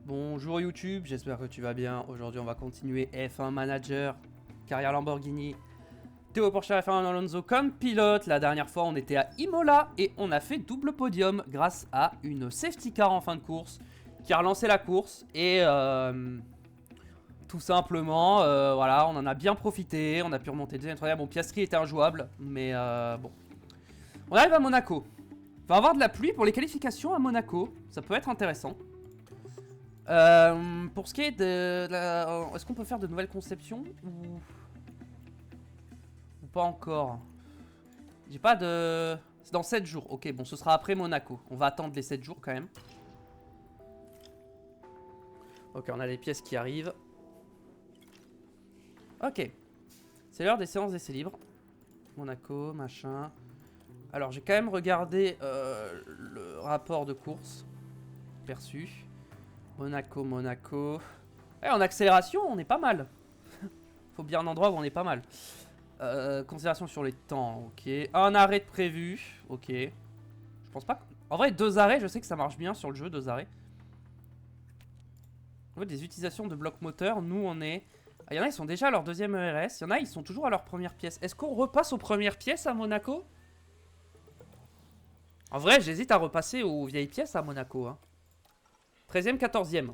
Bonjour YouTube, j'espère que tu vas bien. Aujourd'hui on va continuer F1 Manager, carrière Lamborghini. Théo Pourchaire et Fernando Alonso comme pilote. La dernière fois on était à Imola et on a fait double podium grâce à une safety car en fin de course qui a relancé la course. Et tout simplement, voilà, on en a bien profité. On a pu remonter deuxième, troisième. Bon, Piastri était injouable, mais bon. On arrive à Monaco. Il va y avoir de la pluie pour les qualifications à Monaco. Ça peut être intéressant. Pour ce qui est de la... Est-ce qu'on peut faire de nouvelles conceptions ou pas encore? J'ai pas de... C'est dans 7 jours. Ok, bon, ce sera après Monaco. On va attendre les 7 jours quand même. Ok, on a les pièces qui arrivent. Ok. C'est l'heure des séances d'essais libres. Monaco, machin. Alors, j'ai quand même regardé le rapport de course. Perçu. Monaco, Monaco. En accélération, on est pas mal. Faut bien un endroit où on est pas mal. Considération sur les temps, ok. Un arrêt de prévu, ok. Je pense pas que... En vrai, 2 arrêts, je sais que ça marche bien sur le jeu, 2 arrêts. En fait, des utilisations de blocs moteurs, nous on est... Il y en a, ils sont déjà à leur deuxième ERS. Il y en a, ils sont toujours à leur première pièce. Est-ce qu'on repasse aux premières pièces à Monaco? En vrai, j'hésite à repasser aux vieilles pièces à Monaco. Hein. 13e, 14e.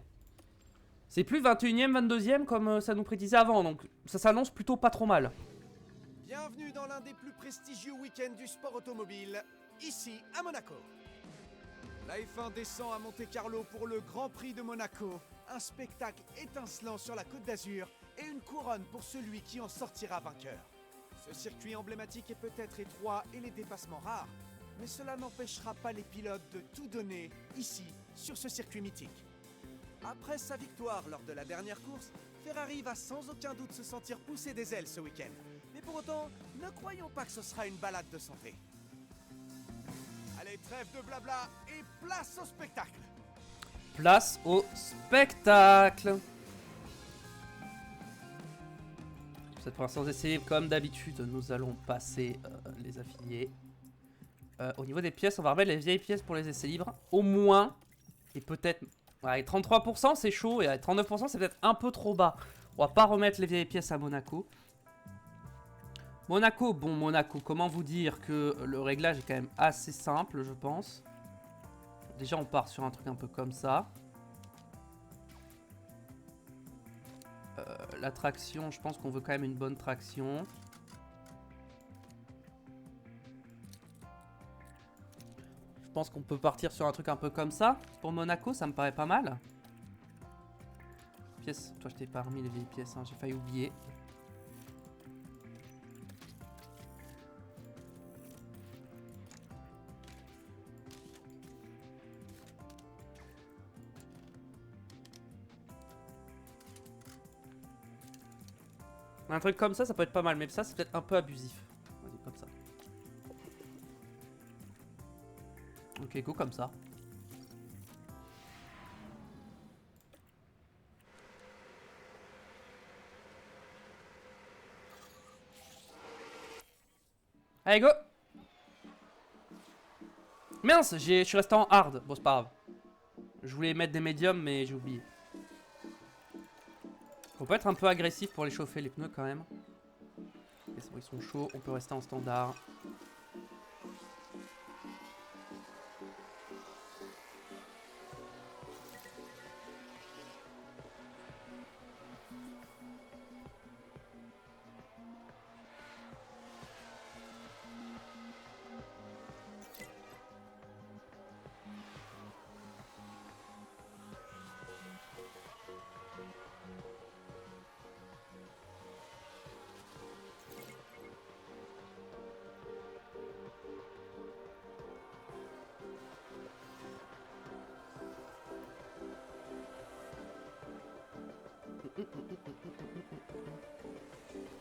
C'est plus 21e, 22e comme ça nous prédisait avant. Donc ça s'annonce plutôt pas trop mal. Bienvenue dans l'un des plus prestigieux week-ends du sport automobile, ici à Monaco. La F1 descend à Monte-Carlo pour le Grand Prix de Monaco, un spectacle étincelant sur la Côte d'Azur et une couronne pour celui qui en sortira vainqueur. Ce circuit emblématique est peut-être étroit et les dépassements rares, mais cela n'empêchera pas les pilotes de tout donner ici, sur ce circuit mythique. Après sa victoire lors de la dernière course, Ferrari va sans aucun doute se sentir pousser des ailes ce week-end. Mais pour autant, ne croyons pas que ce sera une balade de santé. Allez, trêve de blabla et place au spectacle. Place au spectacle. Cette première séance d'essai libre, comme d'habitude, nous allons passer les affiliés. Au niveau des pièces, on va remettre les vieilles pièces pour les essais libres. Au moins, et peut-être... Ouais, 33% c'est chaud et 39% c'est peut-être un peu trop bas. On va pas remettre les vieilles pièces à Monaco. Monaco, bon Monaco, comment vous dire que le réglage est quand même assez simple, je pense. Déjà on part sur un truc un peu comme ça. La traction, je pense qu'on veut quand même une bonne traction. Je pense qu'on peut partir sur un truc un peu comme ça. Pour Monaco, ça me paraît pas mal. Pièces, toi je t'ai pas remis les vieilles pièces, hein, j'ai failli oublier. Un truc comme ça peut être pas mal, mais ça c'est peut-être un peu abusif. Vas-y, comme ça. Ok, go comme ça. Allez, go! Mince, je suis resté en hard. Bon, c'est pas grave. Je voulais mettre des médiums, mais j'ai oublié. Faut pas être un peu agressif pour les chauffer, les pneus, quand même. Ils sont chauds, on peut rester en standard.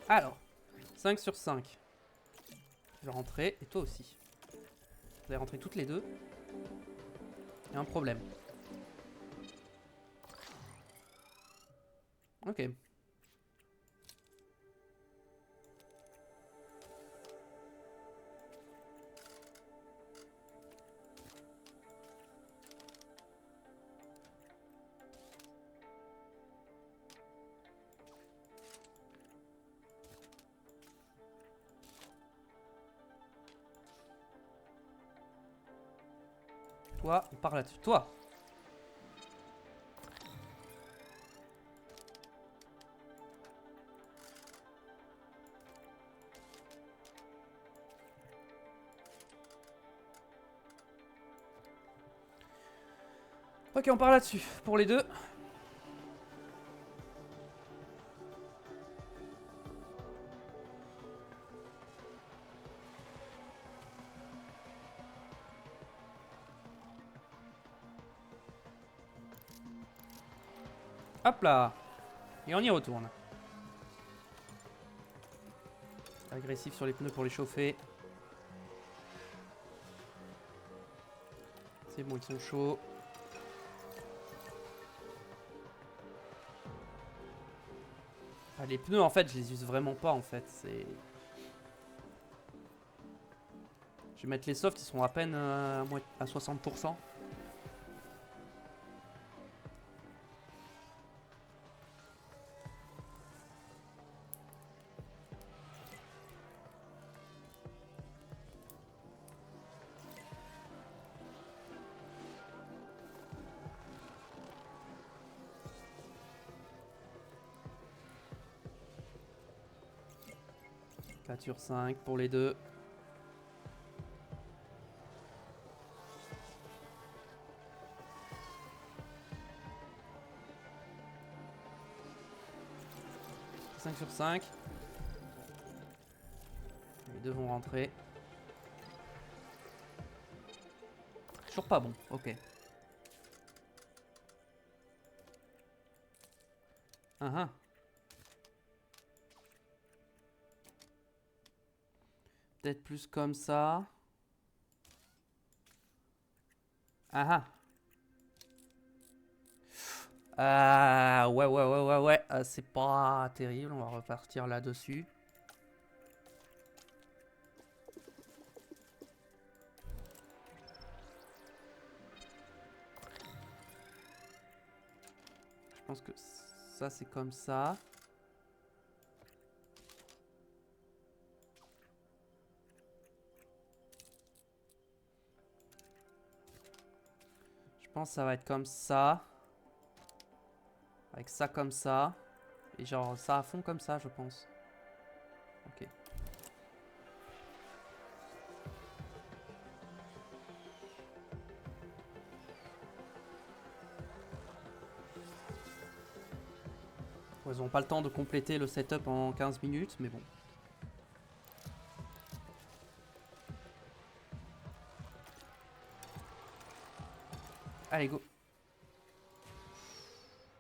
Alors, 5 sur 5. Je vais rentrer, et toi aussi. Vous allez rentrer toutes les deux. Il y a un problème. Ok. Toi, on part là-dessus. Toi. Ok, on part là-dessus. Pour les deux. Hop là. Et on y retourne. Agressif sur les pneus pour les chauffer. C'est bon, ils sont chauds. Ah, les pneus, en fait, je les use vraiment pas, en fait. C'est... Je vais mettre les softs, ils sont à peine à 60%. Sur 5 pour les deux. Sur 5. Les deux vont rentrer. Toujours pas bon, ok. Peut-être plus comme ça. Ouais. C'est pas terrible. On va repartir là-dessus. Je pense que ça, c'est comme ça. Je pense que ça va être comme ça. Avec ça comme ça. Et genre ça à fond comme ça, je pense. Ok. Ils n'ont pas le temps de compléter le setup en 15 minutes, mais bon. Allez, go.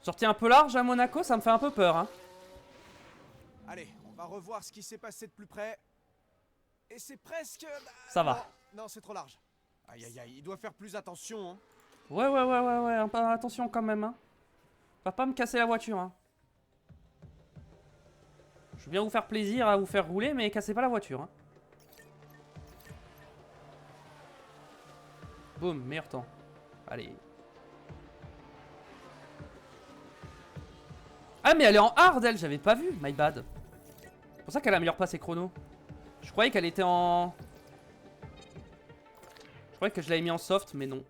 Sorti un peu large à Monaco, ça me fait un peu peur, hein. Allez, on va revoir ce qui s'est passé de plus près. Et c'est presque... Ça va. Non, c'est trop large. Aïe, il doit faire plus attention, hein. Ouais. Un peu attention quand même, hein. Va pas me casser la voiture, hein. Je veux bien vous faire plaisir à vous faire rouler, mais cassez pas la voiture, hein. Boum, meilleur temps. Allez. Ah, mais elle est en hard, elle, j'avais pas vu, my bad. C'est pour ça qu'elle améliore pas ses chronos. Je croyais qu'elle était en... Je croyais que je l'avais mis en soft, mais non.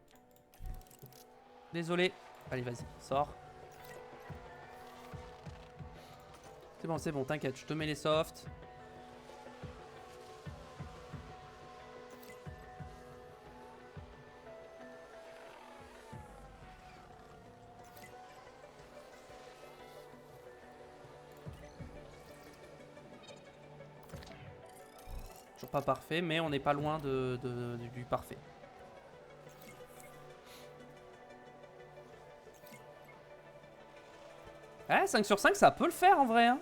Désolé. Allez, vas-y, sors. C'est bon, t'inquiète, je te mets les softs. Toujours pas parfait, mais on n'est pas loin du parfait. Ouais, 5 sur 5, ça peut le faire en vrai, hein.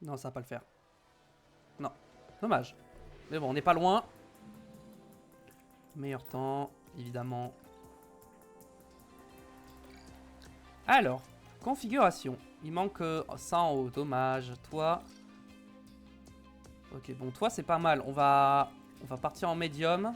Non, ça va pas le faire. Non, dommage. Mais bon, on n'est pas loin. Meilleur temps, évidemment. Alors, configuration. Il manque ça en haut, dommage. Toi... Ok, bon, toi c'est pas mal. On va partir en médium.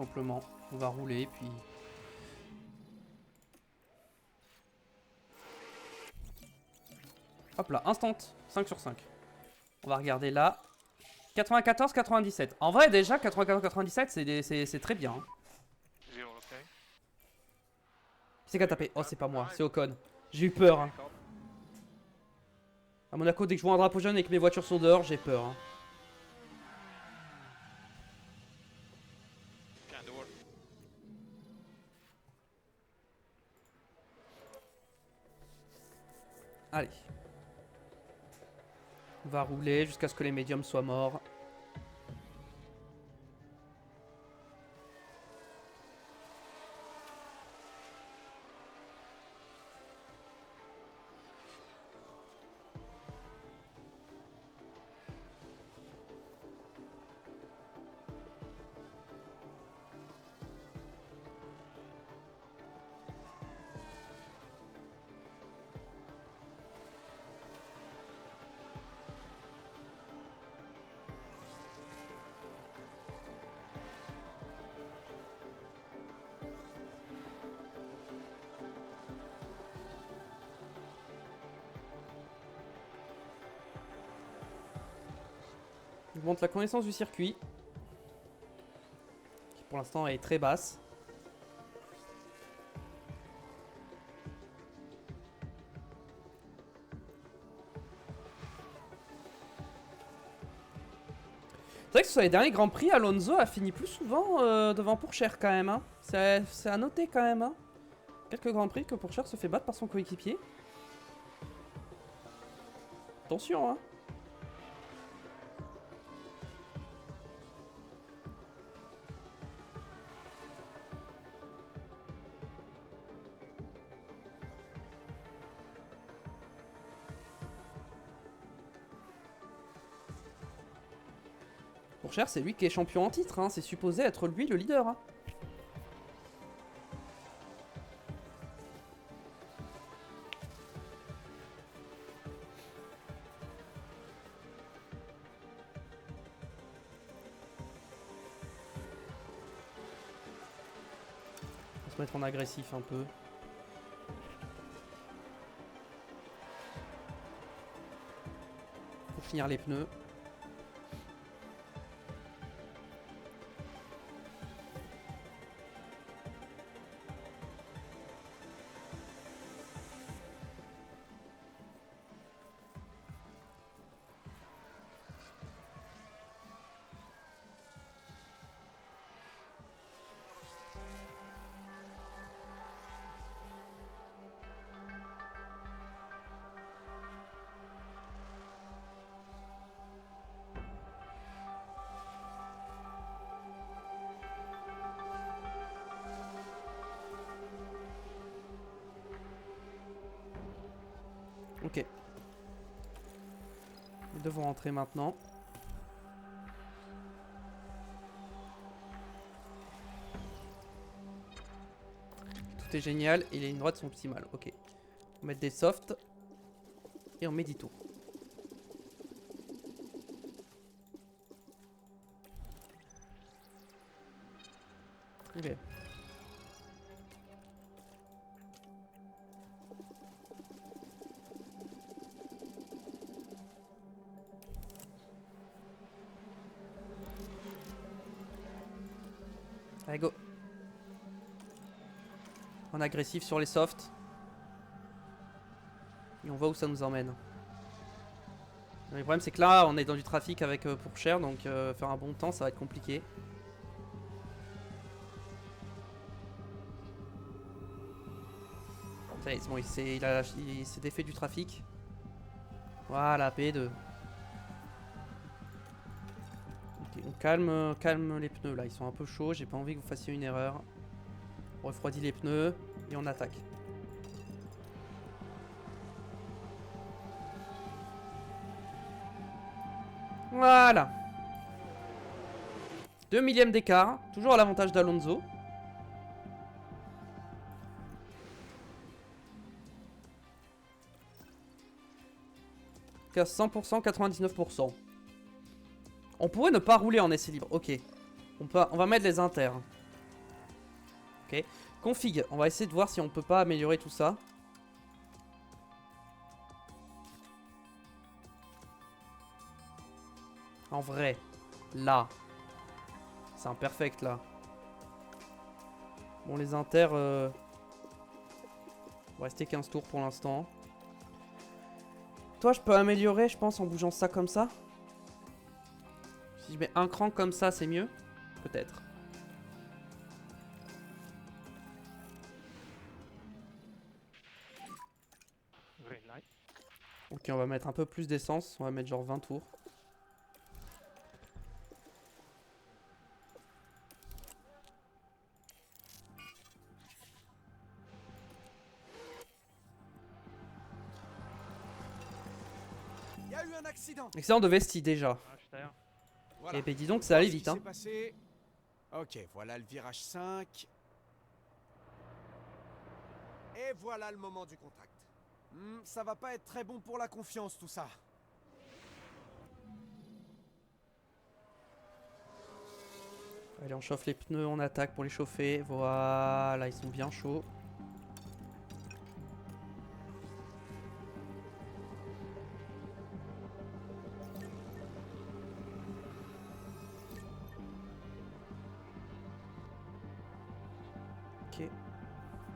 simplement. On va rouler, puis... Hop là, instant, 5 sur 5. On va regarder là. 94-97. En vrai, déjà, 94-97, c'est très bien. Hein. Qui c'est qui a tapé? Oh, c'est pas moi, c'est Ocon. J'ai eu peur. Hein. À Monaco, dès que je vois un drapeau jaune et que mes voitures sont dehors, j'ai peur. Hein. Allez. On va rouler jusqu'à ce que les médiums soient morts. Je montre la connaissance du circuit. Qui pour l'instant est très basse. C'est vrai que sur les derniers Grands Prix, Alonso a fini plus souvent devant Pourchaire quand même. Hein. C'est à noter quand même. Hein. Quelques Grands Prix que Pourchaire se fait battre par son coéquipier. Attention hein. Pourchaire, c'est lui qui est champion en titre, hein. C'est supposé être lui le leader. Hein. On va se mettre en agressif un peu. Pour finir les pneus. Ok. Nous devons rentrer maintenant. Tout est génial et les lignes droites sont optimales. Ok. On met des softs. Et on met des tours. Ok. Allez, go. On est agressif sur les softs. Et on voit où ça nous emmène. Le problème c'est que là on est dans du trafic avec Pourchaire, donc faire un bon temps ça va être compliqué. Ça y est, c'est bon, il s'est défait du trafic. Voilà, P2. Ok, on calme les pneus là, ils sont un peu chauds, j'ai pas envie que vous fassiez une erreur. On refroidit les pneus et on attaque. Voilà. 2 millièmes d'écart, toujours à l'avantage d'Alonso. À 100%, 99%. On pourrait ne pas rouler en essai libre, ok. On va mettre les inters. Ok. Config. On va essayer de voir si on peut pas améliorer tout ça. En vrai. Là. C'est imperfect là. Bon, les inters... On va rester 15 tours pour l'instant. Toi, je peux améliorer, je pense, en bougeant ça comme ça. Si je mets un cran comme ça, c'est mieux. Peut-être. Ok, on va mettre un peu plus d'essence. On va mettre genre 20 tours. Il y a eu un accident. Excellent de vestie déjà. Voilà. Et ben dis donc, ça allait vite, hein. Passé. Ok, voilà le virage 5. Et voilà le moment du contact. Ça va pas être très bon pour la confiance tout ça. Allez, on chauffe les pneus, on attaque pour les chauffer. Voilà, ils sont bien chauds. Ok,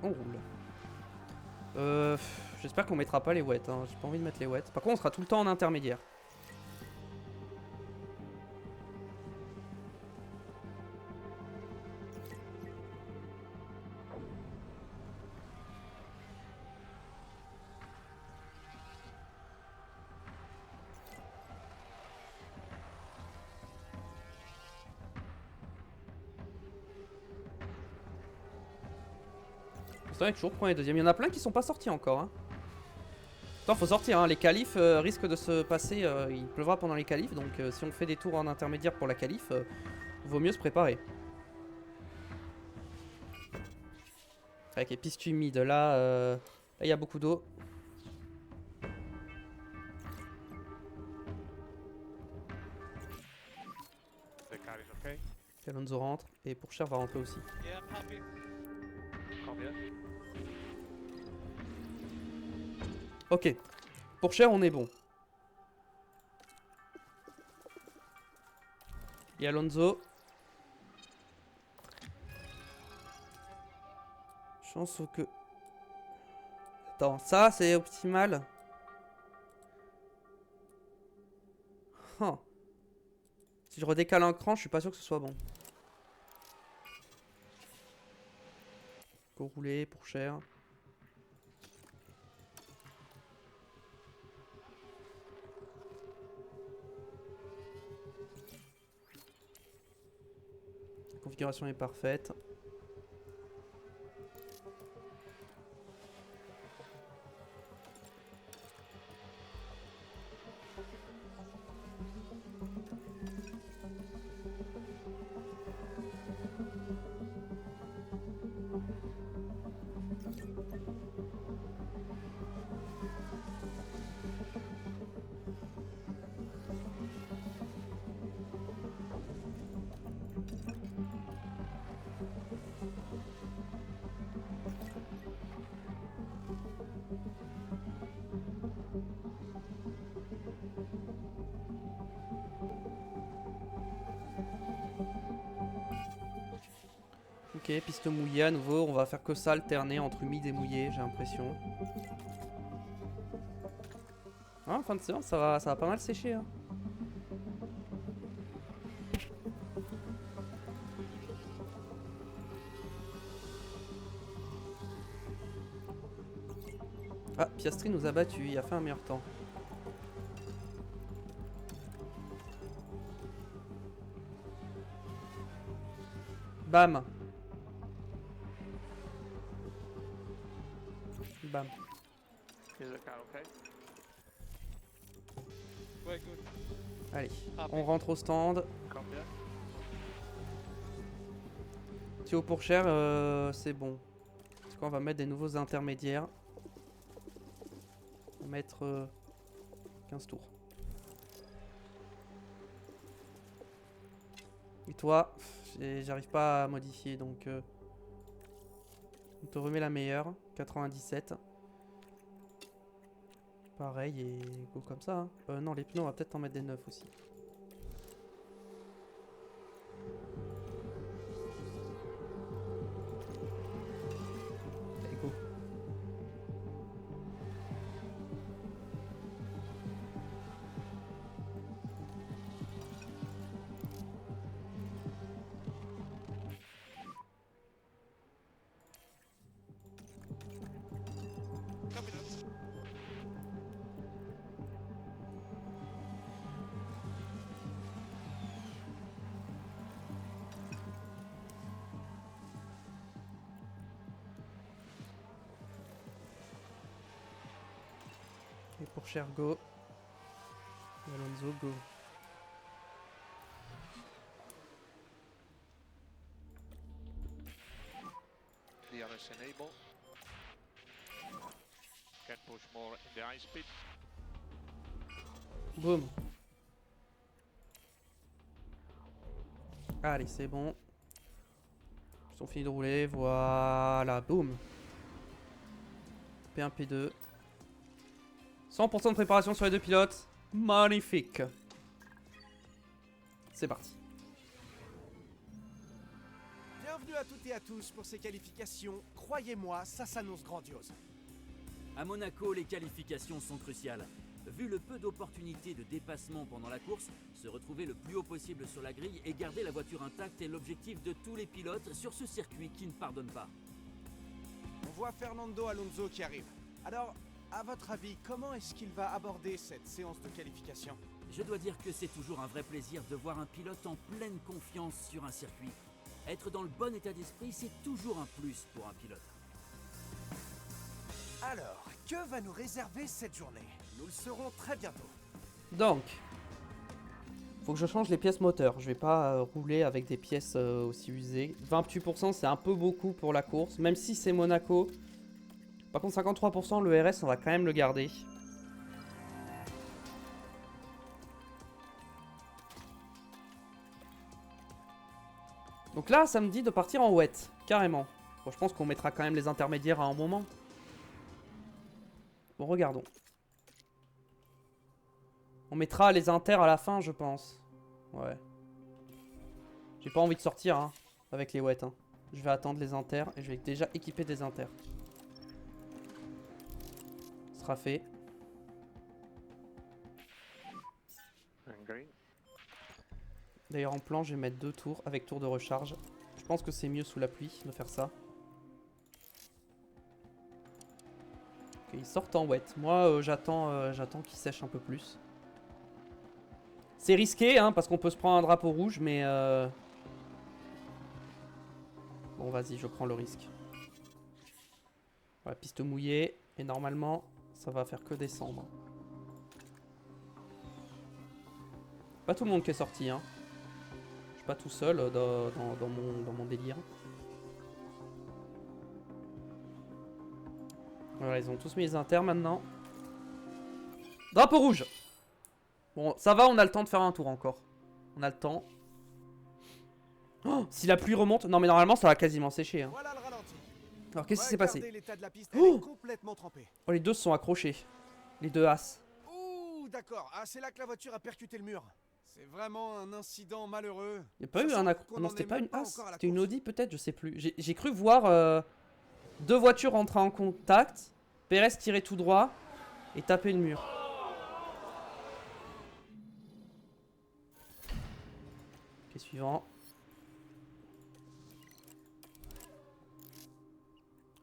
on roule. J'espère qu'on mettra pas les wets, hein. J'ai pas envie de mettre les wets. Par contre, on sera tout le temps en intermédiaire. Pour l'instant, il est toujours premier et deuxième. Il y en a plein qui sont pas sortis encore, hein. Attends, faut sortir, hein. Les qualifs risquent de se passer. Il pleuvra pendant les qualifs, donc si on fait des tours en intermédiaire pour la qualif, vaut mieux se préparer. Avec les pistes humides, là, il y a beaucoup d'eau. Alonso rentre et Pourchaire va rentrer aussi. Ok, Pourchaire, on est bon. Et Alonso. Chance que... Attends, ça c'est optimal. Huh. Si je redécale un cran, je suis pas sûr que ce soit bon. Faut rouler pour cher. La configuration est parfaite. Ok, piste mouillée à nouveau, on va faire que ça, alterner entre humide et mouillé, j'ai l'impression. Ah, en fin de séance, ça va pas mal sécher, hein. Ah, Piastri nous a battu, il a fait un meilleur temps. Bam. Bam. Allez, on rentre au stand. Théo Pourchaire, c'est bon. Parce qu'on va mettre des nouveaux intermédiaires. On va mettre 15 tours. Et toi, j'arrive pas à modifier donc... On te remet la meilleure. 97. Pareil et go comme ça. Hein. Non, les pneus, on va peut-être en mettre des neufs aussi. Allez, go. Et pour Cher, go. Et Alonso, go. DRS enable. Can push more in the high speed. Boum. Allez, c'est bon. Ils ont fini de rouler. Voilà, boum. P1, P2. 100% de préparation sur les deux pilotes. Magnifique. C'est parti. Bienvenue à toutes et à tous pour ces qualifications. Croyez-moi, ça s'annonce grandiose. À Monaco, les qualifications sont cruciales. Vu le peu d'opportunités de dépassement pendant la course, se retrouver le plus haut possible sur la grille et garder la voiture intacte est l'objectif de tous les pilotes sur ce circuit qui ne pardonne pas. On voit Fernando Alonso qui arrive. Alors, à votre avis, comment est-ce qu'il va aborder cette séance de qualification? Je dois dire que c'est toujours un vrai plaisir de voir un pilote en pleine confiance sur un circuit. Être dans le bon état d'esprit, c'est toujours un plus pour un pilote. Alors, que va nous réserver cette journée? Nous le saurons très bientôt. Donc, faut que je change les pièces moteurs. Je vais pas rouler avec des pièces aussi usées. 28%, c'est un peu beaucoup pour la course, même si c'est Monaco. Par contre, 53%, le RS, on va quand même le garder. Donc là, ça me dit de partir en wet, carrément. Bon, je pense qu'on mettra quand même les intermédiaires à un moment. Bon, regardons. On mettra les inters à la fin, je pense. Ouais. J'ai pas envie de sortir hein, avec les wets. Hein. Je vais attendre les inters et je vais déjà équiper des inters. Ce sera fait. D'ailleurs en plan je vais mettre 2 tours avec tour de recharge. Je pense que c'est mieux sous la pluie de faire ça. Ok, ils sortent en wet. Moi j'attends qu'ils sèchent un peu plus. C'est risqué hein, parce qu'on peut se prendre un drapeau rouge mais... Bon vas-y je prends le risque. Voilà, piste mouillée et normalement ça va faire que descendre. Pas tout le monde qui est sorti hein. Je suis pas tout seul dans mon délire. Voilà, ils ont tous mis les inters maintenant. Drapeau rouge. Bon, ça va, on a le temps de faire un tour encore. On a le temps. Oh, si la pluie remonte... Non mais normalement ça va quasiment sécher. Hein. Voilà le ralenti. Alors qu'est-ce qui s'est passé? L'état de la piste, elle est complètement trempée. Oh, les deux se sont accrochés. Les deux as. Ouh, d'accord. Ah, c'est là que la voiture a percuté le mur. C'est vraiment un incident malheureux. Il n'y a pas eu un accrochage. Non, c'était pas une as. C'était une course. Audi peut-être, je sais plus. J'ai cru voir deux voitures rentrer en contact. Pérez tirer tout droit et taper le mur. Ok, suivant.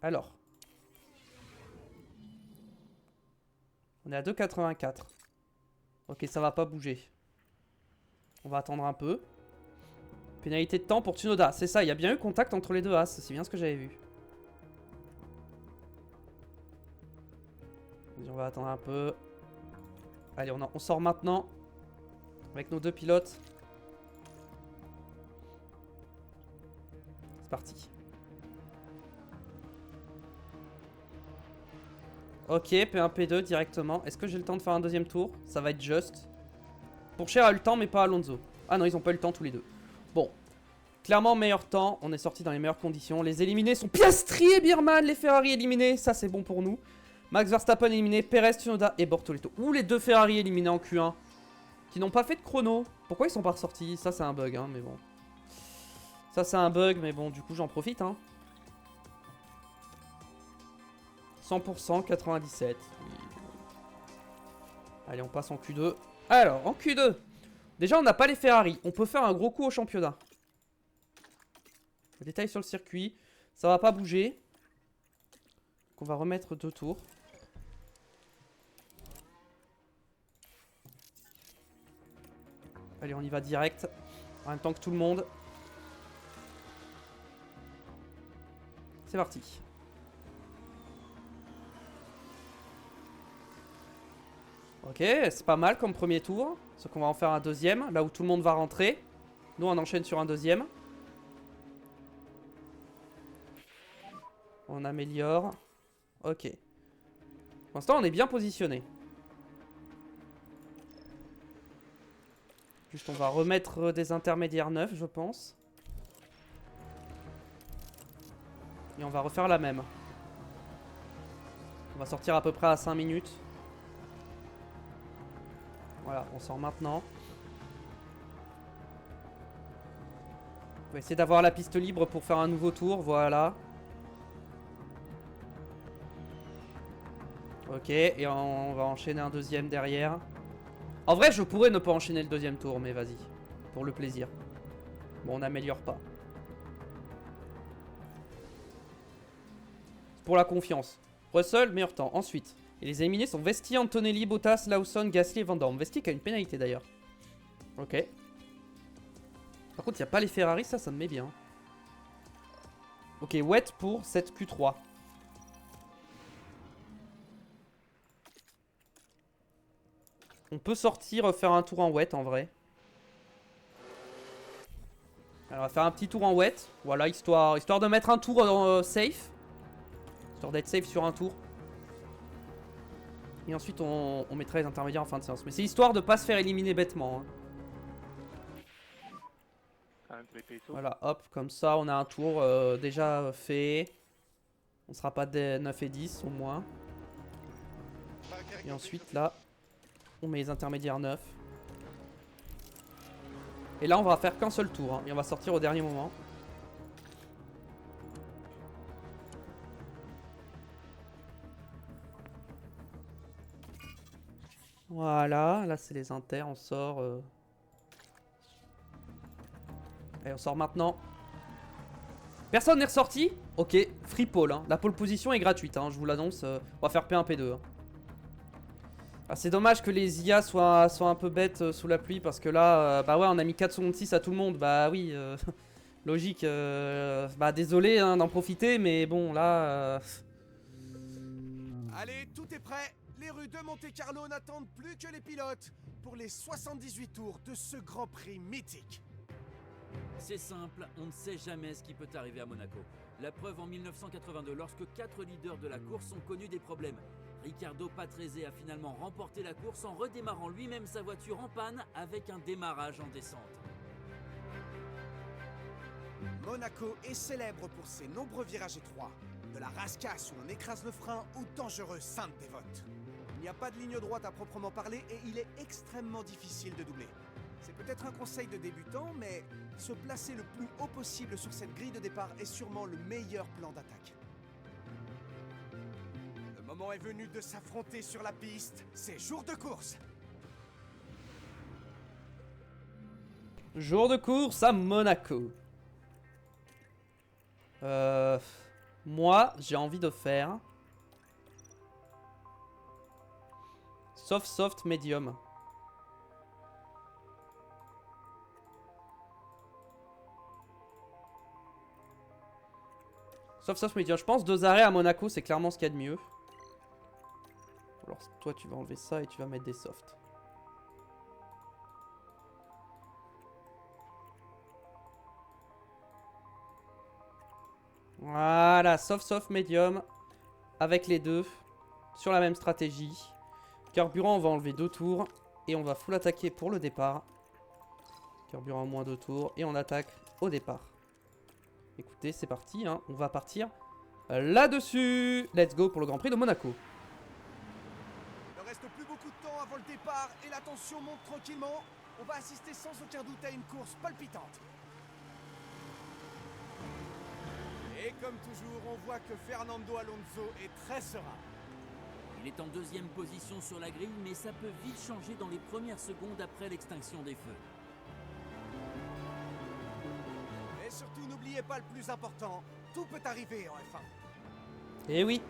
Alors. On est à 2,84. Ok, ça va pas bouger. On va attendre un peu. Pénalité de temps pour Tsunoda. C'est ça, il y a bien eu contact entre les deux as. C'est bien ce que j'avais vu. On va attendre un peu. Allez, on sort maintenant. Avec nos deux pilotes. C'est parti. Ok, P1, P2 directement. Est-ce que j'ai le temps de faire un deuxième tour? Ça va être juste. Pourchaire a eu le temps, mais pas Alonso. Ah non, ils ont pas eu le temps tous les deux. Bon. Clairement, meilleur temps. On est sorti dans les meilleures conditions. Les éliminés sont Piastri et Birman. Les Ferrari éliminés. Ça, c'est bon pour nous. Max Verstappen éliminé. Perez, Tsunoda et Bortoleto. Ou les deux Ferrari éliminés en Q1. Qui n'ont pas fait de chrono. Pourquoi ils sont pas ressortis? Ça, c'est un bug, hein, mais bon. Ça, c'est un bug, mais bon, du coup, j'en profite, hein. 100%, 97. Allez, on passe en Q2. Alors, en Q2. Déjà, on n'a pas les Ferrari. On peut faire un gros coup au championnat. Le détail sur le circuit. Ça va pas bouger. Donc, on va remettre 2 tours. Allez, on y va direct. En même temps que tout le monde. C'est parti. Ok, c'est pas mal comme premier tour. Sauf qu'on va en faire un deuxième, là où tout le monde va rentrer. Nous, on enchaîne sur un deuxième. On améliore. Ok. Pour l'instant, on est bien positionné. Juste, on va remettre des intermédiaires neufs, je pense. Et on va refaire la même. On va sortir à peu près à 5 minutes. Voilà, on sort maintenant. On va essayer d'avoir la piste libre pour faire un nouveau tour, voilà. Ok, et on va enchaîner un deuxième derrière. En vrai, je pourrais ne pas enchaîner le deuxième tour, mais vas-y. Pour le plaisir. Bon, on n'améliore pas. Pour la confiance. Russell, meilleur temps. Ensuite, et les éliminés sont Vesti, Antonelli, Bottas, Lawson, Gasly et Van Dorn. Vesti qui a une pénalité d'ailleurs. Ok. Par contre, il n'y a pas les Ferrari, ça me met bien. Ok, wet pour cette Q3. On peut sortir, faire un tour en wet en vrai. Alors, on va faire un petit tour en wet. Voilà, histoire de mettre un tour safe. Histoire d'être safe sur un tour. Et ensuite, on mettra les intermédiaires en fin de séance. Mais c'est histoire de pas se faire éliminer bêtement. Hein. Voilà, hop, comme ça, on a un tour déjà fait. On sera pas des 9 et 10 au moins. Et ensuite, là, on met les intermédiaires neufs. Et là, on va faire qu'un seul tour. Hein, et on va sortir au dernier moment. Voilà, là c'est les inters, on sort. Allez, on sort maintenant. Personne n'est ressorti? Ok, free pole. Hein. La pole position est gratuite, hein, je vous l'annonce. On va faire P1, P2. Hein. Ah, c'est dommage que les IA soient un peu bêtes sous la pluie parce que là, bah ouais, on a mis 4 secondes 6 à tout le monde. Bah oui, logique. Bah désolé hein, d'en profiter, mais bon, là. Allez, tout est prêt. Les rues de Monte-Carlo n'attendent plus que les pilotes pour les 78 tours de ce Grand Prix mythique. C'est simple, on ne sait jamais ce qui peut arriver à Monaco. La preuve en 1982, lorsque 4 leaders de la course ont connu des problèmes. Riccardo Patrese a finalement remporté la course en redémarrant lui-même sa voiture en panne avec un démarrage en descente. Monaco est célèbre pour ses nombreux virages étroits, de la rascasse où on écrase le frein ou dangereuse sainte dévote. Il n'y a pas de ligne droite à proprement parler et il est extrêmement difficile de doubler. C'est peut-être un conseil de débutant, mais se placer le plus haut possible sur cette grille de départ est sûrement le meilleur plan d'attaque. Le moment est venu de s'affronter sur la piste, c'est jour de course. Jour de course à Monaco. Moi, j'ai envie de faire soft, medium. Soft, medium. Je pense 2 arrêts à Monaco, c'est clairement ce qu'il y a de mieux. Alors, toi, tu vas enlever ça et tu vas mettre des softs. Voilà, soft, medium. Avec les deux. Sur la même stratégie. Carburant, on va enlever 2 tours. Et on va full attaquer pour le départ. Carburant moins 2 tours. Et on attaque au départ. écoutez, c'est parti, hein. On va partir là-dessus. Let's go pour le Grand Prix de Monaco. Il ne reste plus beaucoup de temps avant le départ et la tension monte tranquillement. On va assister sans aucun doute à une course palpitante. Et comme toujours, on voit que Fernando Alonso est très serein. Il est en deuxième position sur la grille, mais ça peut vite changer dans les premières secondes après l'extinction des feux. Et surtout, n'oubliez pas le plus important, tout peut arriver en F1. Et oui.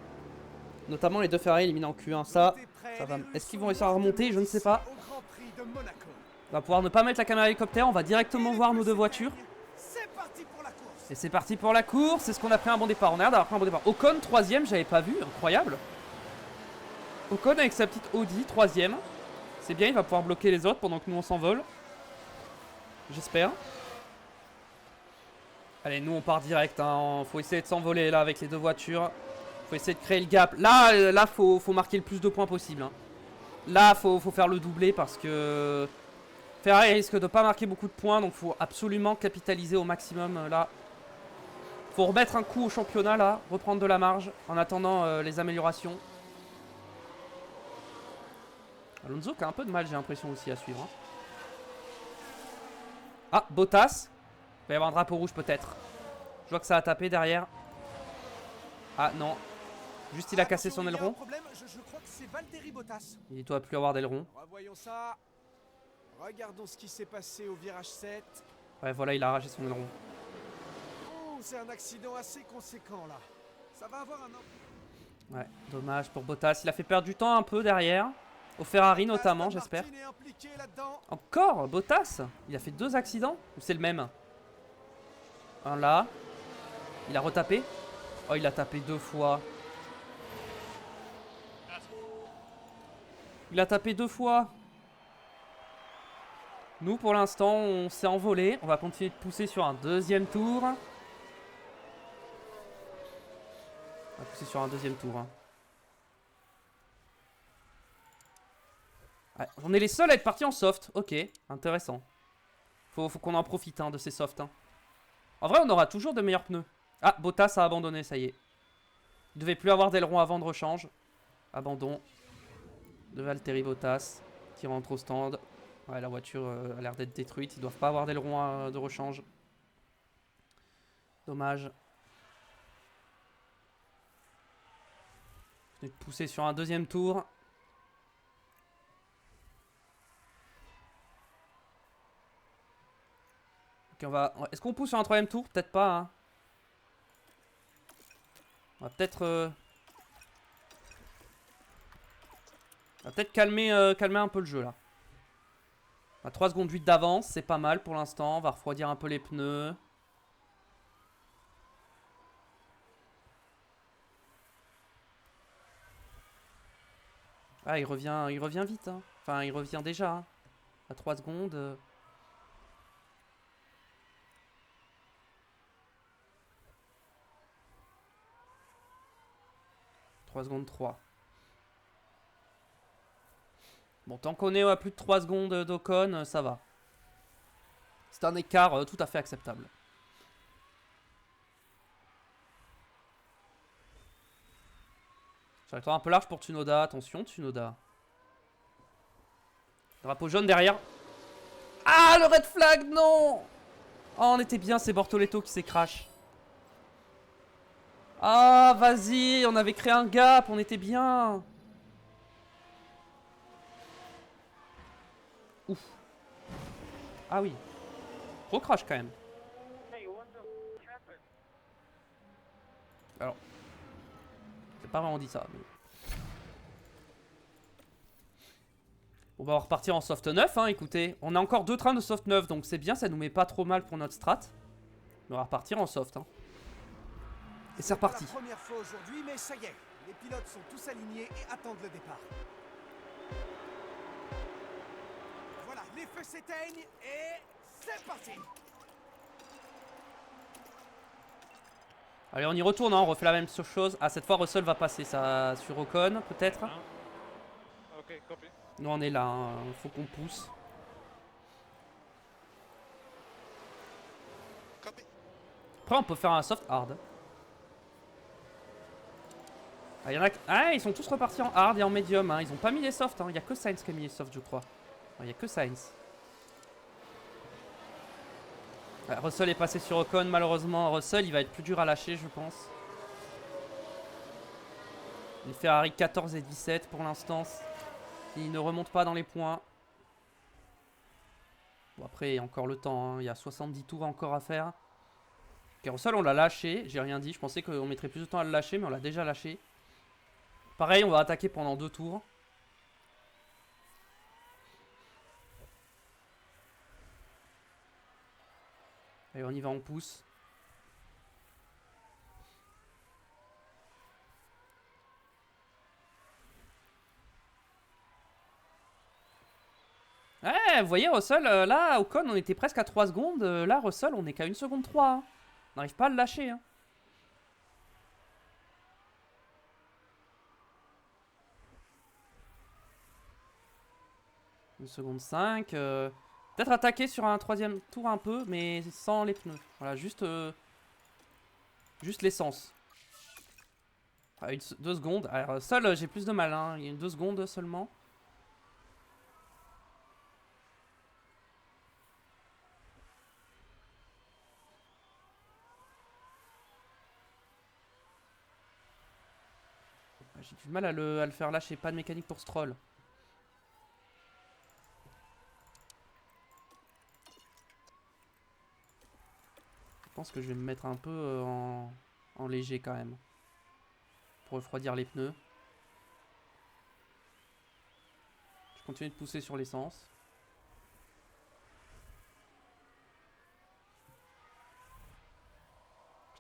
Notamment les deux Ferrari éliminés en Q1. Ça va. Est-ce qu'ils vont réussir à remonter? Je ne sais pas. Au Grand Prix de Monaco. On va pouvoir ne pas mettre la caméra hélicoptère. On va directement voir nos deux voitures. C'est parti pour la course. Et c'est parti pour la course. C'est ce qu'on a pris un bon départ. On a l'air d'avoir pris un bon départ. Ocon, 3ème, j'avais pas vu. Incroyable. Ocon avec sa petite Audi, 3ème. C'est bien, il va pouvoir bloquer les autres pendant que nous on s'envole. J'espère. Allez, nous on part direct. Hein. Faut essayer de s'envoler là avec les deux voitures. Faut essayer de créer le gap. Là faut marquer le plus de points possible. Hein. Là, faut faire le doublé parce que Ferrari risque de pas marquer beaucoup de points. Donc faut absolument capitaliser au maximum là. Faut remettre un coup au championnat là. Reprendre de la marge en attendant les améliorations. Alonso qui a un peu de mal, j'ai l'impression aussi à suivre. Hein. Ah, Bottas. Il va y avoir un drapeau rouge peut-être. Je vois que ça a tapé derrière. Ah non. Juste il a cassé son aileron. Je crois que c'est Valtteri Bottas. Il doit plus avoir d'aileron. Revoyons ça. Regardons ce qui s'est passé au virage 7. Ouais, voilà, il a arraché son aileron. Oh, c'est un accident assez conséquent là. Ça va avoir un... Ouais, dommage pour Bottas. Il a fait perdre du temps un peu derrière. Au Ferrari notamment, j'espère. Encore Bottas. Il a fait 2 accidents. Ou c'est le même? Un là. Il a retapé. Oh, il a tapé 2 fois. Il a tapé 2 fois. Nous, pour l'instant, on s'est envolé. On va continuer de pousser sur un deuxième tour. On va pousser sur un deuxième tour. Hein. Ouais, on est les seuls à être partis en soft. Ok, intéressant. Faut qu'on en profite hein, de ces softs. Hein. En vrai, on aura toujours de meilleurs pneus. Ah, Bottas a abandonné, ça y est. Il devait plus avoir d'aileron avant de rechange. Abandon de Valtteri Bottas qui rentre au stand. Ouais, la voiture a l'air d'être détruite. Ils doivent pas avoir d'aileron de rechange. Dommage. Je vais pousser sur un deuxième tour. Ok, on va... Est-ce qu'on pousse sur un troisième tour? Peut-être pas. Hein. On va peut-être... On va peut-être calmer un peu le jeu là. On a 3 secondes 8 d'avance, c'est pas mal pour l'instant. On va refroidir un peu les pneus. Ah, il revient vite. Hein. Enfin, il revient déjà. Hein. À 3 secondes. 3 secondes 3. Bon, tant qu'on est à plus de 3 secondes d'Ocon, ça va. C'est un écart tout à fait acceptable. Trajectoire un peu large pour Tsunoda. Attention, Tsunoda. Drapeau jaune derrière. Ah, le red flag, non! Oh, on était bien, c'est Bortoletto qui s'est crash. Ah, vas-y, on avait créé un gap, on était bien. Ouf. Ah oui. Gros crash quand même. Alors. J'ai pas vraiment dit ça. Mais... On va repartir en soft 9, hein, écoutez. On a encore 2 trains de soft 9, donc c'est bien, ça nous met pas trop mal pour notre strat. On va repartir en soft. Hein. Et c'est reparti. C'est la première fois aujourd'hui, mais ça y est. Les pilotes sont tous alignés et attendent le départ. Voilà, les feux s'éteignent et c'est parti. Allez, on y retourne, hein, on refait la même chose. Ah, cette fois, Russell va passer ça sur Ocon, peut-être. Ok, copy. Nous, on est là, hein, faut qu'on pousse. Après, on peut faire un soft hard. Ah, y en a... ah, ils sont tous repartis en hard et en medium. Hein. Ils ont pas mis les softs. Il y a que Sainz qui a mis les softs, je crois. Il y a que Sainz. Ouais, Russell est passé sur Ocon, malheureusement. Russell, il va être plus dur à lâcher, je pense. Les Ferrari 14 et 17 pour l'instant. Il ne remonte pas dans les points. Bon, après, il y a encore le temps. Hein. Il y a 70 tours encore à faire. Ok, Russell, on l'a lâché. J'ai rien dit. Je pensais qu'on mettrait plus de temps à le lâcher, mais on l'a déjà lâché. Pareil, on va attaquer pendant 2 tours. Allez, on y va, on pousse. Ouais, vous voyez, Russell, là, Ocon, on était presque à 3 secondes. Là, Russell, on est qu'à 1 seconde 3. Hein. On n'arrive pas à le lâcher. Hein. Une seconde 5. Peut-être attaquer sur un 3e tour un peu, mais sans les pneus. Voilà, juste l'essence. 2 secondes. Alors, seul, j'ai plus de mal. Hein. Il y a 2 secondes seulement. J'ai du mal à le faire lâcher. Pas de mécanique pour Stroll. Je pense que je vais me mettre un peu en léger quand même. Pour refroidir les pneus. Je continue de pousser sur l'essence.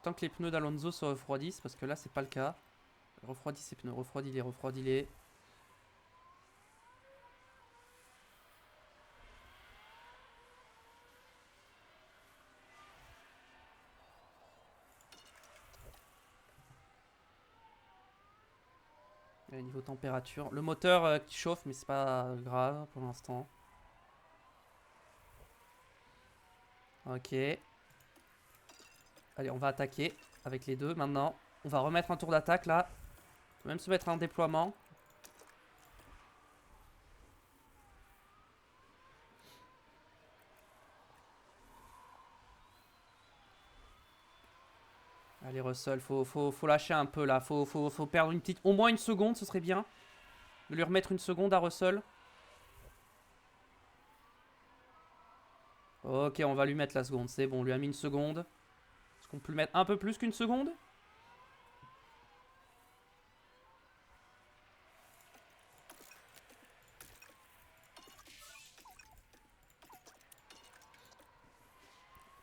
Tant que les pneus d'Alonso se refroidissent, parce que là c'est pas le cas. Refroidis ces pneus, refroidis-les, refroidis-les. Et niveau température, le moteur qui chauffe, mais c'est pas grave pour l'instant. Ok. Allez, on va attaquer avec les deux maintenant. On va remettre un tour d'attaque là. On peut même se mettre en déploiement. Allez Russell, faut lâcher un peu là. Faut perdre une petite... Au moins 1 seconde, ce serait bien. De lui remettre 1 seconde à Russell. Ok, on va lui mettre la seconde. C'est bon, on lui a mis 1 seconde. Est-ce qu'on peut le mettre un peu plus qu'1 seconde?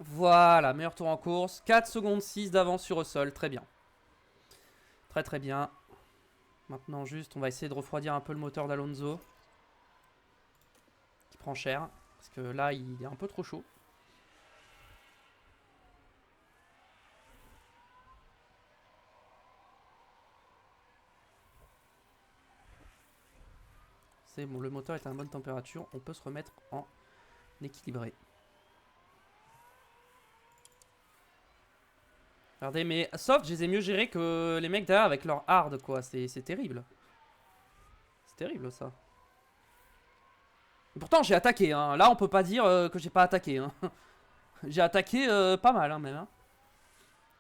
Voilà, meilleur tour en course. 4 secondes 6 d'avance sur Russell. Très bien. Très très bien. Maintenant juste, on va essayer de refroidir un peu le moteur d'Alonso. Qui prend cher. Parce que là, il est un peu trop chaud. C'est bon, le moteur est à une bonne température. On peut se remettre en équilibré. Regardez, mais soft, je les ai mieux gérés que les mecs derrière avec leur hard, quoi. C'est terrible. C'est terrible, ça. Et pourtant, j'ai attaqué, hein. Là, on peut pas dire que j'ai pas attaqué, hein. J'ai attaqué pas mal, hein, même. Hein.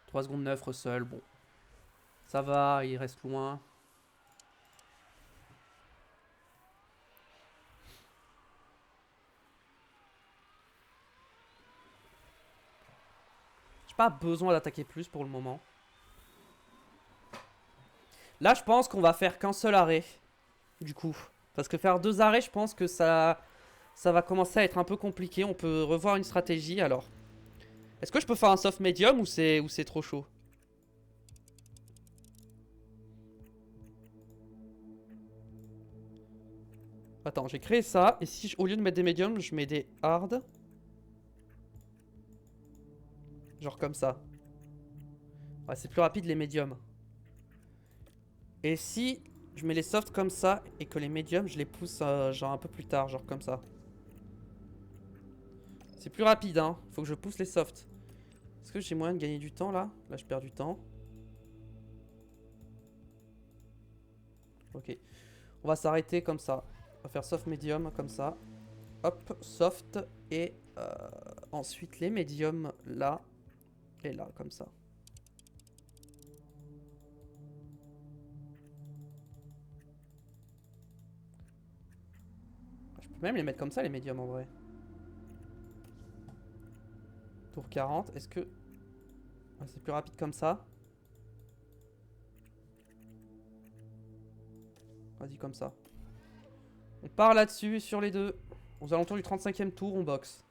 3 secondes 9, Russell, bon. Ça va, il reste loin. Pas besoin d'attaquer plus pour le moment. Là, je pense qu'on va faire qu'un seul arrêt. Du coup. Parce que faire 2 arrêts, je pense que ça va commencer à être un peu compliqué. On peut revoir une stratégie alors. Est-ce que je peux faire un soft medium ou c'est trop chaud? Attends, j'ai créé ça. Et si au lieu de mettre des mediums, je mets des hard. Genre comme ça. Ouais, c'est plus rapide les médiums. Et si je mets les softs comme ça et que les médiums, je les pousse genre un peu plus tard, genre comme ça. C'est plus rapide, hein. Faut que je pousse les softs. Est-ce que j'ai moyen de gagner du temps là? Là je perds du temps. Ok. On va s'arrêter comme ça. On va faire soft medium comme ça. Hop, soft. Et ensuite les médiums là. Et là, comme ça. Je peux même les mettre comme ça les médiums en vrai. Tour 40. Est-ce que... Ah, c'est plus rapide comme ça? Vas-y comme ça. On part là-dessus sur les deux. Aux alentours du 35e tour, on boxe.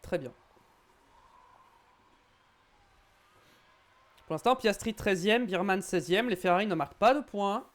Très bien. Pour l'instant, Piastri 13e, Birman 16e. Les Ferrari ne marquent pas de points.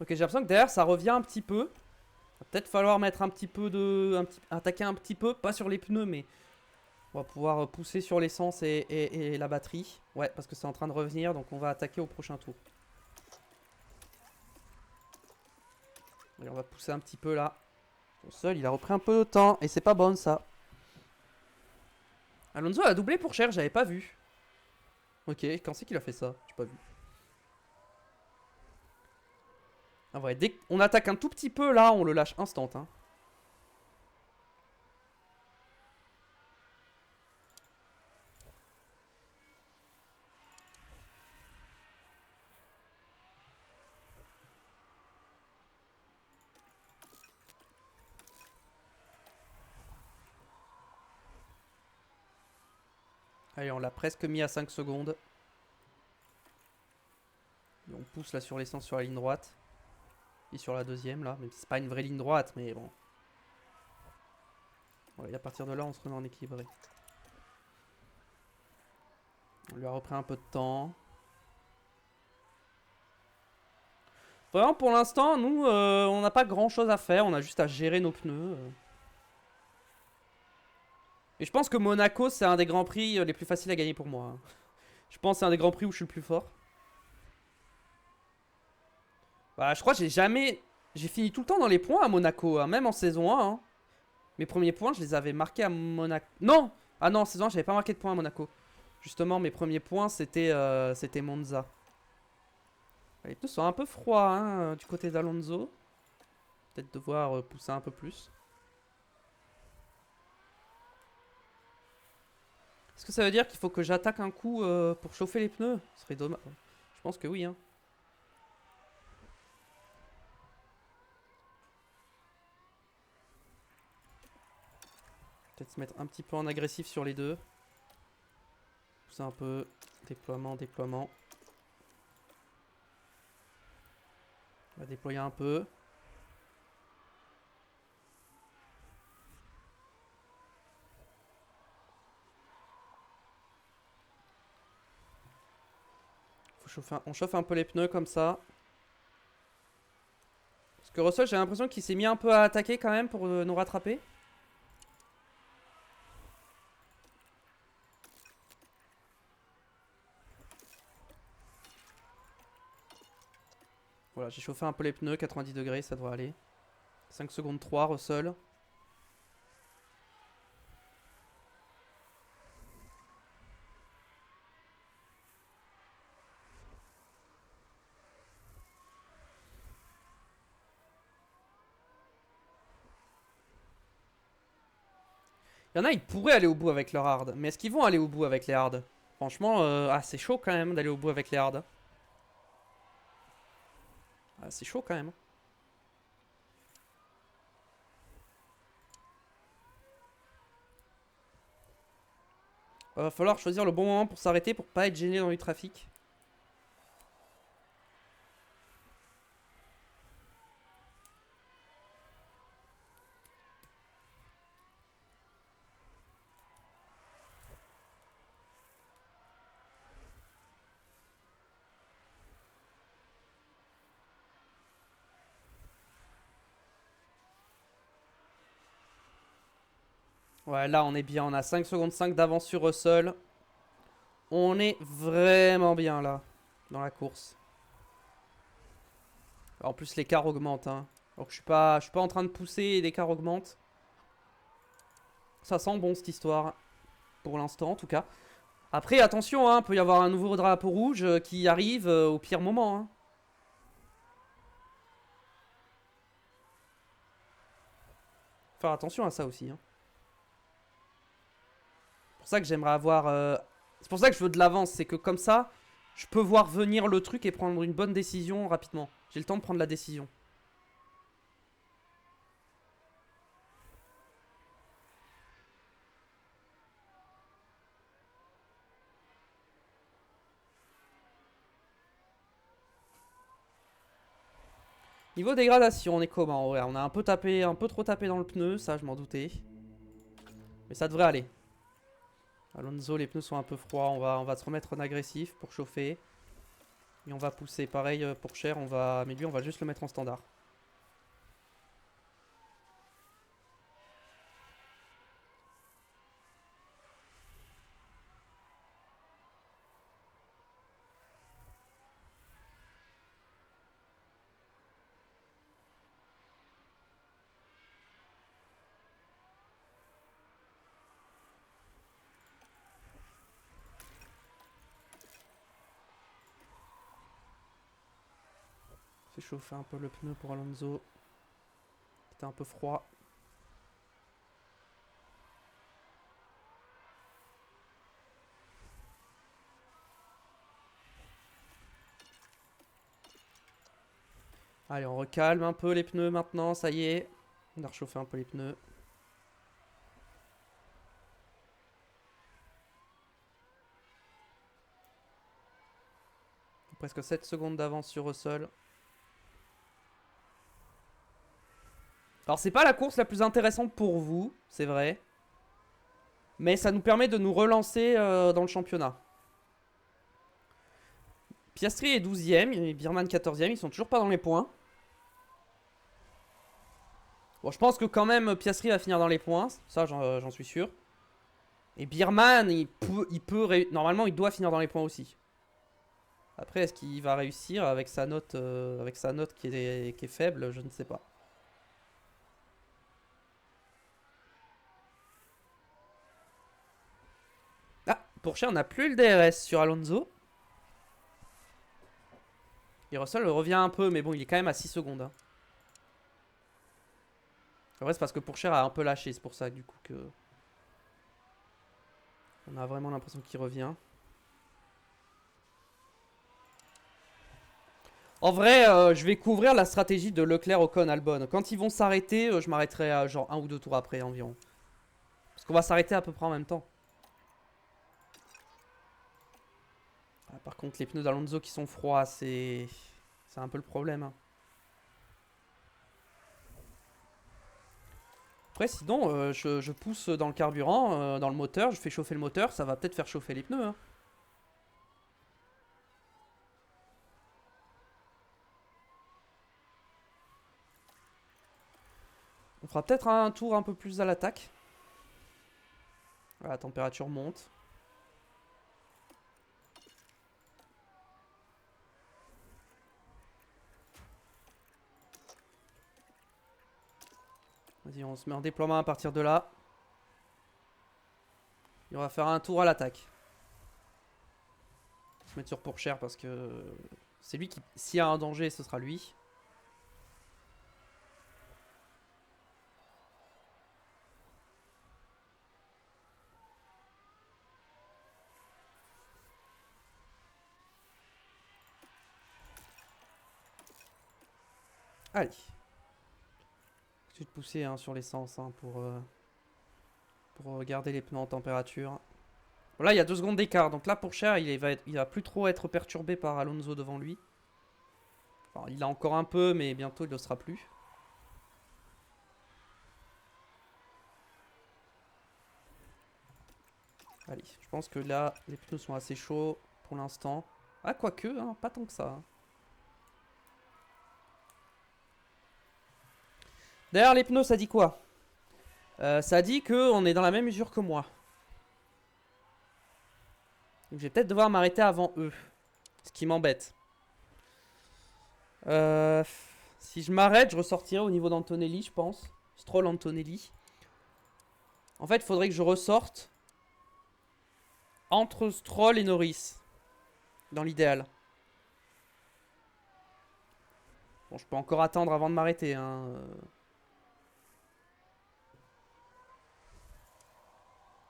Ok, j'ai l'impression que derrière ça revient un petit peu. Va peut-être falloir mettre un petit peu de... attaquer un petit peu, pas sur les pneus, mais on va pouvoir pousser sur l'essence et la batterie. Ouais, parce que c'est en train de revenir, donc on va attaquer au prochain tour. Allez, on va pousser un petit peu là. Son seul, il a repris un peu de temps, et c'est pas bon ça. Alonso a doublé pour cher, j'avais pas vu. Ok, quand c'est qu'il a fait ça? J'ai pas vu. En vrai, dès qu'on attaque un tout petit peu là, on le lâche instant. Hein. Allez, on l'a presque mis à 5 secondes. Et on pousse là sur l'essence sur la ligne droite. Et sur la deuxième là, même si c'est pas une vraie ligne droite, mais bon. Ouais, et à partir de là, on se remet en équilibré. On lui a repris un peu de temps. Vraiment, pour l'instant, nous, on n'a pas grand chose à faire. On a juste à gérer nos pneus. Et je pense que Monaco, c'est un des grands prix les plus faciles à gagner pour moi. Hein. Je pense que c'est un des grands prix où je suis le plus fort. Bah, je crois que j'ai jamais... J'ai fini tout le temps dans les points à Monaco, hein, même en saison 1. Hein. Mes premiers points, je les avais marqués à Monaco. Non! Ah non, en saison 1, j'avais pas marqué de points à Monaco. Justement, mes premiers points, c'était Monza. Les pneus sont un peu froids hein, du côté d'Alonso. Peut-être devoir pousser un peu plus. Est-ce que ça veut dire qu'il faut que j'attaque un coup pour chauffer les pneus? Ce serait dommage. Je pense que oui. Hein. Peut-être se mettre un petit peu en agressif sur les deux. Pousser un peu. Déploiement, déploiement. On va déployer un peu. Faut chauffer on chauffe un peu les pneus comme ça. Parce que Russell, j'ai l'impression qu'il s'est mis un peu à attaquer quand même pour nous rattraper. Voilà, j'ai chauffé un peu les pneus, 90 degrés, ça devrait aller. 5 secondes 3, Russell. Il y en a, ils pourraient aller au bout avec leur hard. Mais est-ce qu'ils vont aller au bout avec les hard? Franchement, c'est chaud quand même d'aller au bout avec les hard. Ah, c'est chaud quand même. Va falloir choisir le bon moment pour s'arrêter pour pas être gêné dans le trafic. Ouais, là on est bien, on a 5 secondes 5 d'avance sur Russell. On est vraiment bien là, dans la course. En plus l'écart augmente, hein. Donc je suis pas en train de pousser et l'écart augmente. Ça sent bon cette histoire, pour l'instant en tout cas. Après attention, hein, peut y avoir un nouveau drapeau rouge qui arrive au pire moment. Hein. Faire attention à ça aussi. Hein. C'est pour ça que j'aimerais avoir... C'est pour ça que je veux de l'avance, c'est que comme ça, je peux voir venir le truc et prendre une bonne décision rapidement. J'ai le temps de prendre la décision. Niveau dégradation, on est comment? Ouais, on a un peu trop tapé dans le pneu, ça je m'en doutais. Mais ça devrait aller. Alonso, les pneus sont un peu froids, on va se remettre en agressif pour chauffer. Et on va pousser. Pareil pour Cher, mais lui on va juste le mettre en standard. Fait chauffer un peu le pneu pour Alonso. C'était un peu froid. Allez, on recalme un peu les pneus maintenant, ça y est. On a réchauffé un peu les pneus. Presque 7 secondes d'avance sur Russell. Alors c'est pas la course la plus intéressante pour vous, c'est vrai. Mais ça nous permet de nous relancer dans le championnat. Piastri est 12ème et Birman 14ème, ils sont toujours pas dans les points. Bon, je pense que quand même Piastri va finir dans les points, ça j'en suis sûr. Et Birman, normalement il doit finir dans les points aussi. Après, est-ce qu'il va réussir avec sa note qui est faible? Je ne sais pas. Ah, pour Cher, on n'a plus le DRS sur Alonso. Et Russell revient un peu, mais bon, il est quand même à 6 secondes. Hein. En vrai, c'est parce que Pourchaire a un peu lâché, c'est pour ça du coup que... On a vraiment l'impression qu'il revient. En vrai, je vais couvrir la stratégie de Leclerc, Ocon, Albon. Quand ils vont s'arrêter, je m'arrêterai à genre 1 ou 2 tours après environ. Parce qu'on va s'arrêter à peu près en même temps. Ah, par contre, les pneus d'Alonso qui sont froids, c'est un peu le problème. Hein. Après, sinon, je pousse dans le carburant, dans le moteur, je fais chauffer le moteur, ça va peut-être faire chauffer les pneus. Hein. On fera peut-être un tour un peu plus à l'attaque. La température monte. Vas-y, on se met en déploiement à partir de là. Et on va faire un tour à l'attaque. On va se mettre sur Pourchaire parce que c'est lui qui... S'il y a un danger, ce sera lui. Allez. Je vais te pousser hein, sur l'essence hein, pour garder les pneus en température. Bon, là, il y a 2 secondes d'écart. Donc là, Pourchaire, il va plus trop être perturbé par Alonso devant lui. Enfin, il a encore un peu, mais bientôt, il ne le sera plus. Allez, je pense que là, les pneus sont assez chauds pour l'instant. Ah, quoique, hein, pas tant que ça. Hein. Derrière les pneus, ça dit quoi? Ça dit qu'on est dans la même mesure que moi. Donc je vais peut-être devoir m'arrêter avant eux. Ce qui m'embête. Si je m'arrête, je ressortirai au niveau d'Antonelli, je pense. Stroll Antonelli. En fait, il faudrait que je ressorte entre Stroll et Norris. Dans l'idéal. Bon, je peux encore attendre avant de m'arrêter. Hein.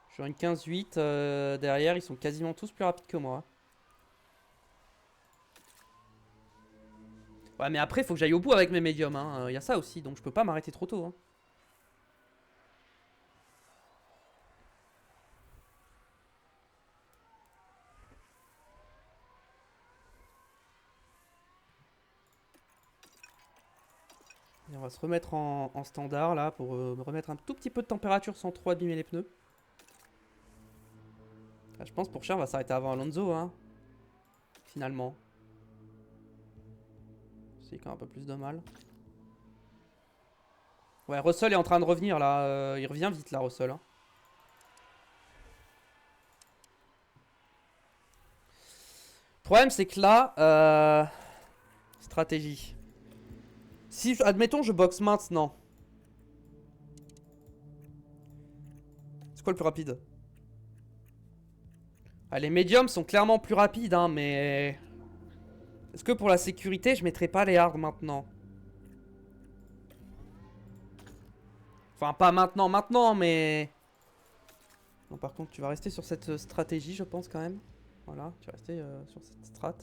Je suis sur une 15-8. Derrière, ils sont quasiment tous plus rapides que moi. Ouais, mais après, il faut que j'aille au bout avec mes médiums. Hein. Il y a ça aussi, donc je peux pas m'arrêter trop tôt. Hein. Et on va se remettre en standard là pour me remettre un tout petit peu de température sans trop abîmer les pneus. Ah, je pense pour Cher on va s'arrêter avant Alonso. Hein. Finalement. C'est quand même un peu plus de mal. Ouais, Russell est en train de revenir là. Il revient vite là, Russell. Hein. Le problème c'est que là... stratégie. Si, admettons, je boxe maintenant. C'est quoi le plus rapide? Ah, les médiums sont clairement plus rapides, hein, mais... Est-ce que pour la sécurité, je mettrai pas les hard maintenant? Enfin, pas maintenant, mais... Non, par contre, tu vas rester sur cette stratégie, je pense, quand même. Voilà, tu vas rester sur cette strat.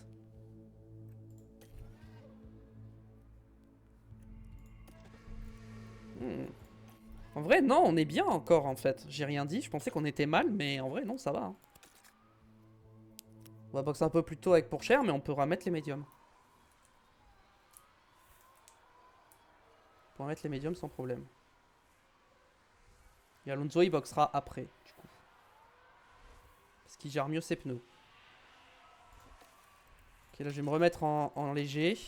En vrai, non, on est bien encore, en fait. J'ai rien dit, je pensais qu'on était mal, mais en vrai, non, ça va. Hein. On va boxer un peu plus tôt avec Pourchère, mais on peut remettre les médiums. On peut remettre les médiums sans problème. Et Alonso, il boxera après, du coup. Parce qu'il gère mieux ses pneus. Ok, là, je vais me remettre en léger.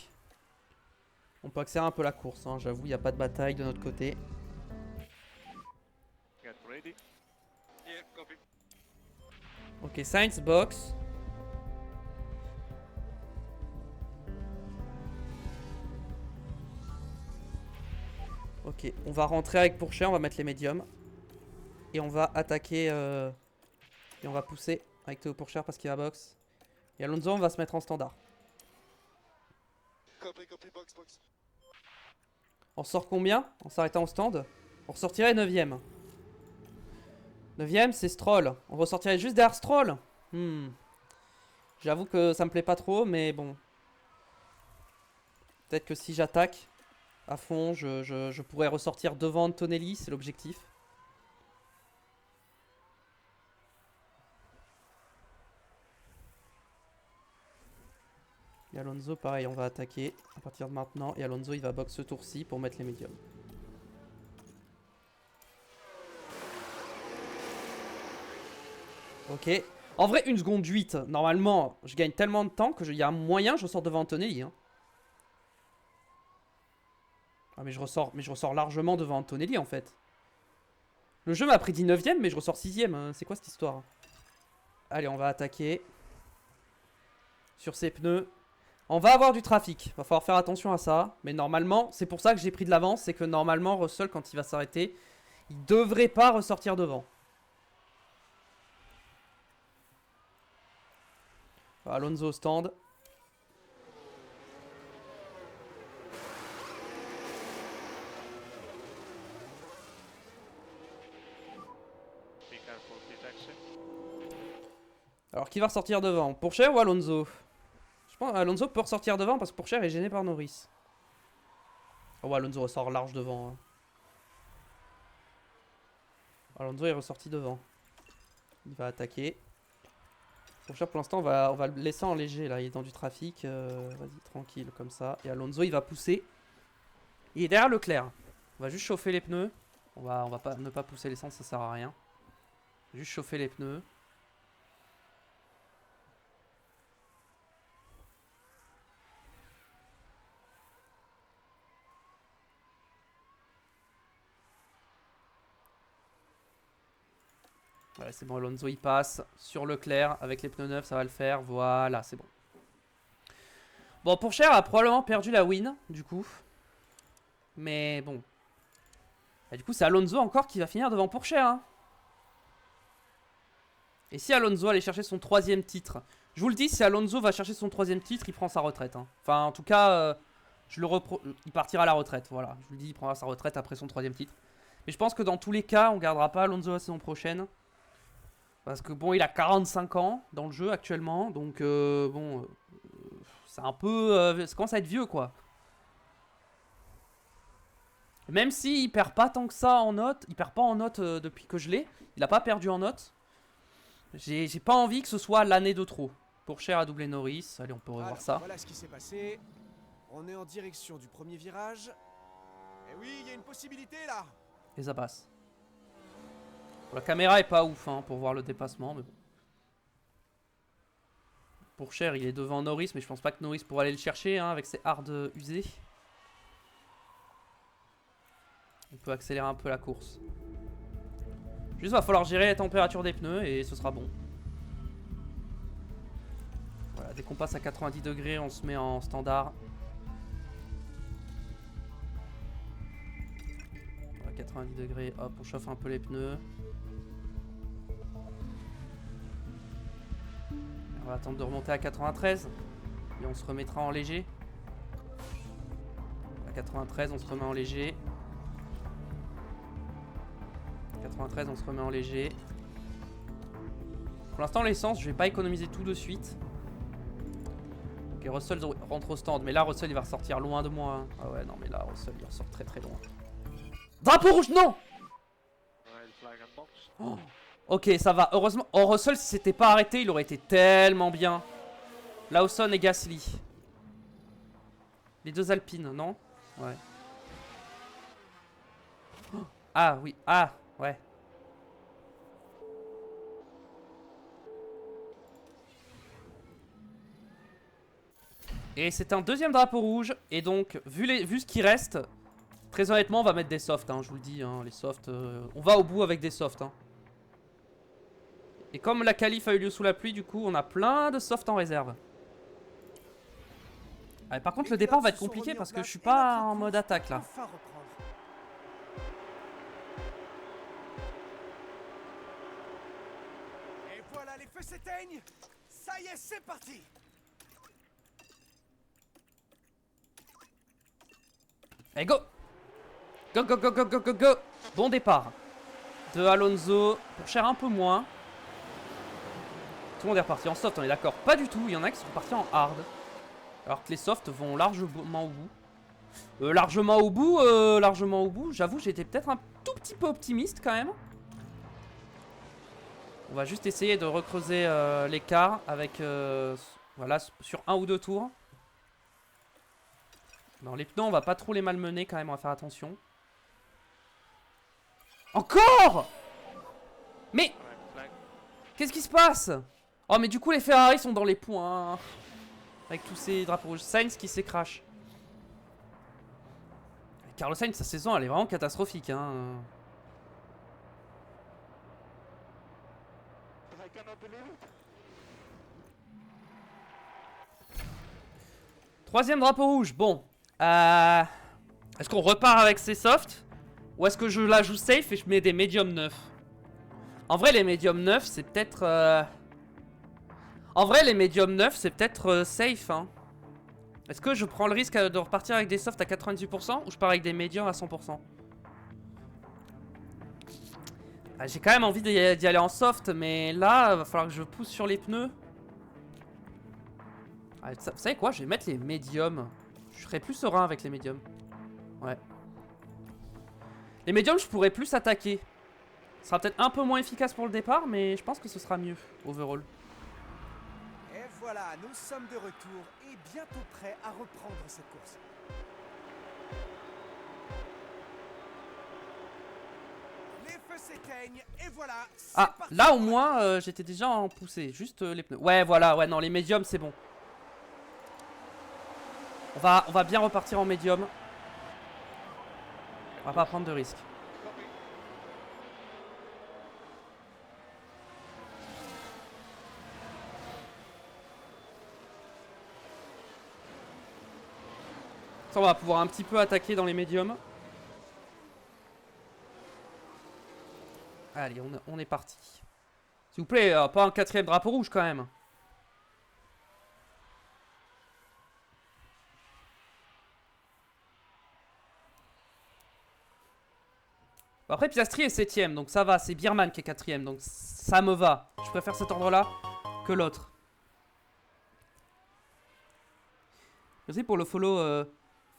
On peut accélérer un peu la course, hein. J'avoue, il n'y a pas de bataille de notre côté. Get ready. Yeah, copy. Ok, Sainz box. Ok, on va rentrer avec Pourchère, on va mettre les médiums. Et on va attaquer... Et on va pousser avec Théo Pourchère parce qu'il va box. Et Alonso, on va se mettre en standard. Copy, copy, box, box. On sort combien en s'arrêtant au stand? On ressortirait 9ème. 9ème, c'est Stroll. On ressortirait juste derrière Stroll. J'avoue que ça me plaît pas trop, mais bon. Peut-être que si j'attaque à fond, je pourrais ressortir devant Antonelli, c'est l'objectif. Et Alonso, pareil, on va attaquer à partir de maintenant. Et Alonso, il va box ce tour-ci pour mettre les médiums. Ok. En vrai, 1 seconde 8. Normalement, je gagne tellement de temps qu'il y a un moyen, je ressors devant Antonelli. Hein. Ah, mais je ressors largement devant Antonelli, en fait. Le jeu m'a pris 19ème, mais je ressors 6ème. Hein. C'est quoi cette histoire? Allez, on va attaquer. Sur ses pneus. On va avoir du trafic, va falloir faire attention à ça. Mais normalement, c'est pour ça que j'ai pris de l'avance. C'est que normalement, Russell, quand il va s'arrêter, il devrait pas ressortir devant. Alonso au stand. Be careful, pit exit. Alors, qui va ressortir devant? Pourchère ou Alonso? Je pense que Alonso peut ressortir devant parce que Pourchère est gêné par Norris. Oh, Alonso ressort large devant. Hein. Alonso est ressorti devant. Il va attaquer. Pourchère, pour l'instant, on va le laisser en léger. Là, il est dans du trafic. Vas-y, tranquille, comme ça. Et Alonso, il va pousser. Il est derrière Leclerc. On va juste chauffer les pneus. On va pas, ne pas pousser l'essence, ça sert à rien. Juste chauffer les pneus. Ouais, c'est bon, Alonso il passe sur Leclerc avec les pneus neufs, ça va le faire. Voilà, c'est bon. Bon, Pourchaire a probablement perdu la win, du coup. Mais bon. Et du coup, c'est Alonso encore qui va finir devant Pourchaire. Hein. Et si Alonso allait chercher son 3e titre, je vous le dis, si Alonso va chercher son 3e titre, il prend sa retraite. Hein. Enfin, en tout cas, il partira à la retraite. Voilà, je vous le dis, il prendra sa retraite après son 3e titre. Mais je pense que dans tous les cas, on gardera pas Alonso la saison prochaine. Parce que bon, il a 45 ans dans le jeu actuellement. Donc bon, c'est un peu... ça commence à être vieux quoi. Même s'il perd pas tant que ça en notes. Il perd pas en notes depuis que je l'ai. Il a pas perdu en notes. J'ai pas envie que ce soit l'année de trop. Pourchaire a doublé Norris. Allez, on peut revoir Alors, ça. Voilà ce qui s'est passé. On est en direction du premier virage. Et oui, il y a une possibilité là. Et ça passe. La caméra est pas ouf hein, pour voir le dépassement. Mais bon. Pourchaire, il est devant Norris. Mais je pense pas que Norris pourra aller le chercher hein, avec ses hards usés. On peut accélérer un peu la course. Juste, va falloir gérer la température des pneus et ce sera bon. Voilà, dès qu'on passe à 90 degrés, on se met en standard. Voilà, 90 degrés, hop, on chauffe un peu les pneus. On va attendre de remonter à 93 et on se remettra en léger. À 93, on se remet en léger. 93, on se remet en léger. Pour l'instant, l'essence, je vais pas économiser tout de suite. Ok, Russell rentre au stand. Mais là, Russell, il va ressortir loin de moi. Hein. Ah ouais, non, mais là, Russell, il ressort très très loin. Drapeau rouge, non! Oh. Ok, ça va. Heureusement. Oh, Russell, si c'était pas arrêté, il aurait été tellement bien. Lawson et Gasly. Les deux Alpines, non? Ouais. Oh. Ah, oui. Ah, ouais. Et c'est un deuxième drapeau rouge. Et donc, vu ce qui reste, très honnêtement, on va mettre des softs. Hein, je vous le dis, hein, les softs. On va au bout avec des softs. Hein. Et comme la qualif a eu lieu sous la pluie, du coup, on a plein de softs en réserve. Ah, par contre, le départ va être compliqué parce que je suis pas en mode attaque là. Et voilà, les feux s'éteignent. Ça y est, c'est parti. Allez, go! Go, go, go, go, go, go, go! Bon départ. De Alonso. Pourchaire un peu moins. Tout le monde est reparti en soft, on est d'accord? Pas du tout, il y en a qui sont partis en hard. Alors que les softs vont largement au bout. Largement au bout. J'avoue, j'étais peut-être un tout petit peu optimiste quand même. On va juste essayer de recreuser l'écart avec... voilà, sur un ou deux tours. Non, les pneus, on va pas trop les malmener quand même, on va faire attention. Encore! Mais... qu'est-ce qui se passe? Oh, mais du coup, les Ferrari sont dans les points. Avec tous ces drapeaux rouges. Sainz qui s'écrache. Carlos Sainz, sa saison, elle est vraiment catastrophique. Hein. Troisième drapeau rouge. Bon. Est-ce qu'on repart avec ces softs? Ou est-ce que je la joue safe et je mets des médiums neufs? En vrai, les médiums neufs, c'est peut-être... En vrai, les médiums neufs, c'est peut-être safe. Hein. Est-ce que je prends le risque de repartir avec des softs à 98% ou je pars avec des médiums à 100%? J'ai quand même envie d'y aller en soft, mais là, il va falloir que je pousse sur les pneus. Ah, vous savez quoi? Je vais mettre les médiums. Je serai plus serein avec les médiums. Ouais. Les médiums, je pourrais plus attaquer. Ce sera peut-être un peu moins efficace pour le départ, mais je pense que ce sera mieux, overall. Et voilà, nous sommes de retour et bientôt prêts à reprendre cette course. Les feux s'éteignent et voilà. Ah, là au moins, j'étais déjà en poussée. Juste les pneus. Ouais, voilà, ouais, non, les médiums, c'est bon. On va bien repartir en médium. On va pas prendre de risques. Ça, on va pouvoir un petit peu attaquer dans les médiums. Allez, on est parti. S'il vous plaît, pas un 4ème drapeau rouge quand même. Bon, après, Piastri est 7ème, donc ça va. C'est Birman qui est 4ème, donc ça me va. Je préfère cet ordre-là que l'autre. Merci pour le follow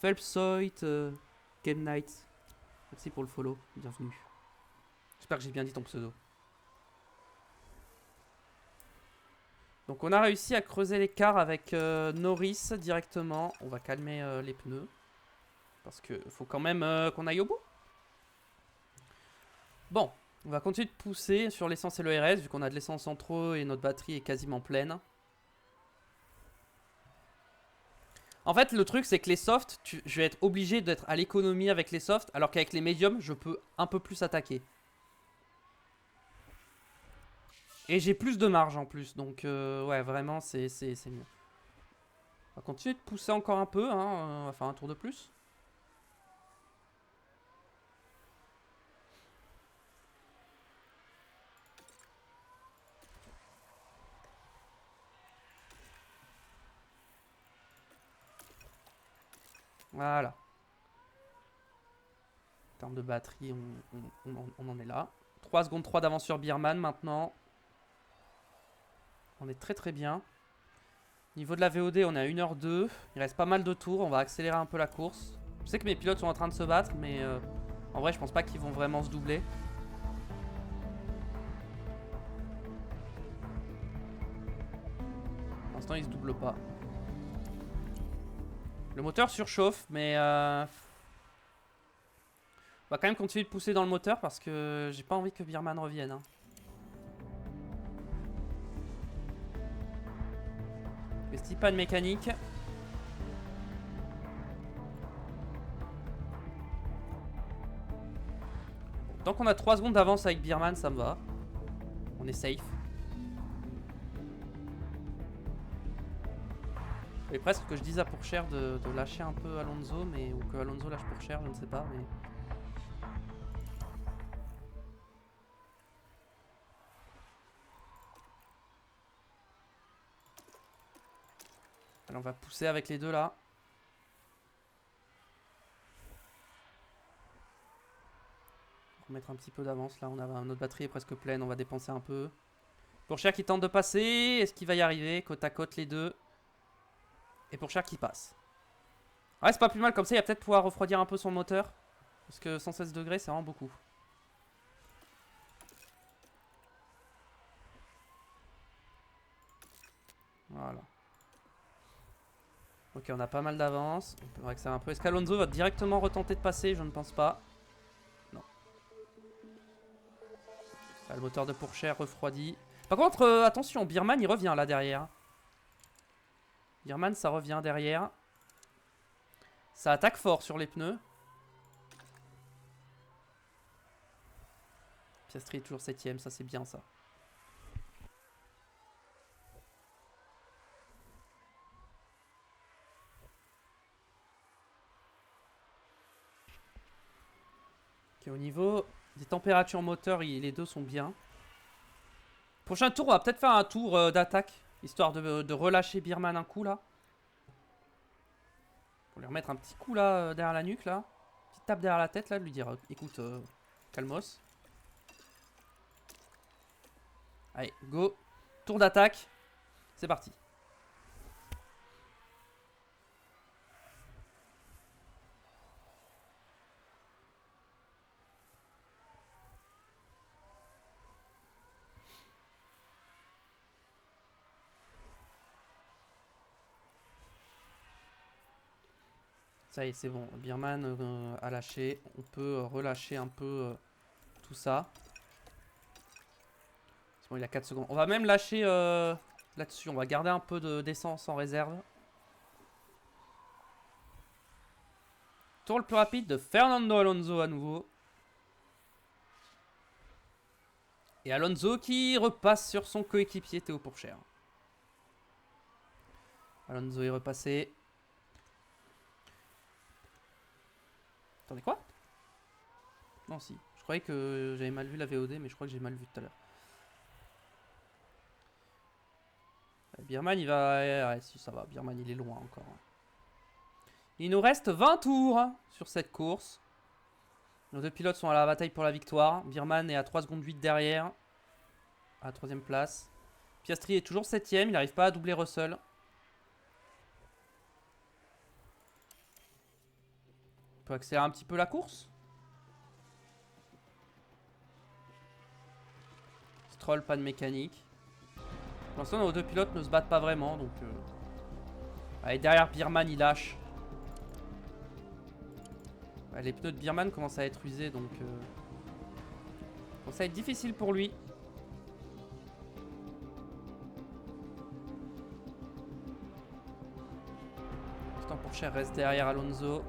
Phelpsoit Game Night. Merci pour le follow, bienvenue. J'espère que j'ai bien dit ton pseudo. Donc on a réussi à creuser l'écart avec Norris directement. On va calmer les pneus. Parce qu'il faut quand même qu'on aille au bout. Bon, on va continuer de pousser sur l'essence et le RS, vu qu'on a de l'essence en trop et notre batterie est quasiment pleine. En fait, le truc, c'est que les softs, je vais être obligé d'être à l'économie avec les softs, alors qu'avec les médiums, je peux un peu plus attaquer. Et j'ai plus de marge en plus, donc ouais, vraiment, c'est mieux. On va continuer de pousser encore un peu, hein, on va faire un tour de plus. Voilà. En termes de batterie, on en est là. 3 secondes 3 d'avance sur Birman maintenant. On est très très bien. Niveau de la VOD, on est à 1h02. Il reste pas mal de tours. On va accélérer un peu la course. Je sais que mes pilotes sont en train de se battre, mais en vrai, je pense pas qu'ils vont vraiment se doubler. Pour l'instant, ils se doublent pas. Le moteur surchauffe, mais on va quand même continuer de pousser dans le moteur parce que j'ai pas envie que Birman revienne. Hein. Investi pas de mécanique. Tant qu'on a 3 secondes d'avance avec Birman, ça me va. On est safe. Et presque que je dise à Pourchère de lâcher un peu Alonso, mais ou que Alonso lâche Pourchère, je ne sais pas, mais. Allez, on va pousser avec les deux là. On va remettre un petit peu d'avance là, notre batterie est presque pleine, on va dépenser un peu. Pourchère qui tente de passer, est-ce qu'il va y arriver? Côte à côte les deux. Et Pourchère qui passe. Ouais, c'est pas plus mal, comme ça il va peut-être pouvoir refroidir un peu son moteur. Parce que 116 degrés, c'est vraiment beaucoup. Voilà. Ok, on a pas mal d'avance. On peut accélérer un peu. Est-ce qu'Alonso va directement retenter de passer? Je ne pense pas. Non. Là, le moteur de Pourchère refroidi. Par contre, attention, Birman il revient là derrière. Birman ça revient derrière. Ça attaque fort sur les pneus. Piastri est toujours 7ème, ça c'est bien ça. Ok, au niveau des températures moteur, les deux sont bien. Prochain tour, on va peut-être faire un tour d'attaque. Histoire de relâcher Birman un coup là. Pour lui remettre un petit coup là derrière la nuque là. Petite tape derrière la tête là, de lui dire écoute, calmos. Allez, go. Tour d'attaque. C'est parti. Ça y est, c'est bon. Birman a lâché. On peut relâcher un peu tout ça. C'est bon, il a 4 secondes. On va même lâcher là-dessus. On va garder un peu d'essence en réserve. Tour le plus rapide de Fernando Alonso à nouveau. Et Alonso qui repasse sur son coéquipier Théo Pourchère. Alonso est repassé. Attendez, quoi? Non, si. Je croyais que j'avais mal vu la VOD, mais je crois que j'ai mal vu tout à l'heure. Birman, il va... Ouais, si, ça va. Birman, il est loin encore. Il nous reste 20 tours sur cette course. Nos deux pilotes sont à la bataille pour la victoire. Birman est à 3 secondes 8 derrière. À la 3ème place. Piastri est toujours 7ème. Il n'arrive pas à doubler Russell. On peut accélérer un petit peu la course. Stroll, pas de mécanique. Pour l'instant, nos deux pilotes ne se battent pas vraiment. Donc, allez, derrière Birman, il lâche. Ouais, les pneus de Birman commencent à être usés. Donc, ça va être difficile pour lui. Pourchaire reste derrière Alonso.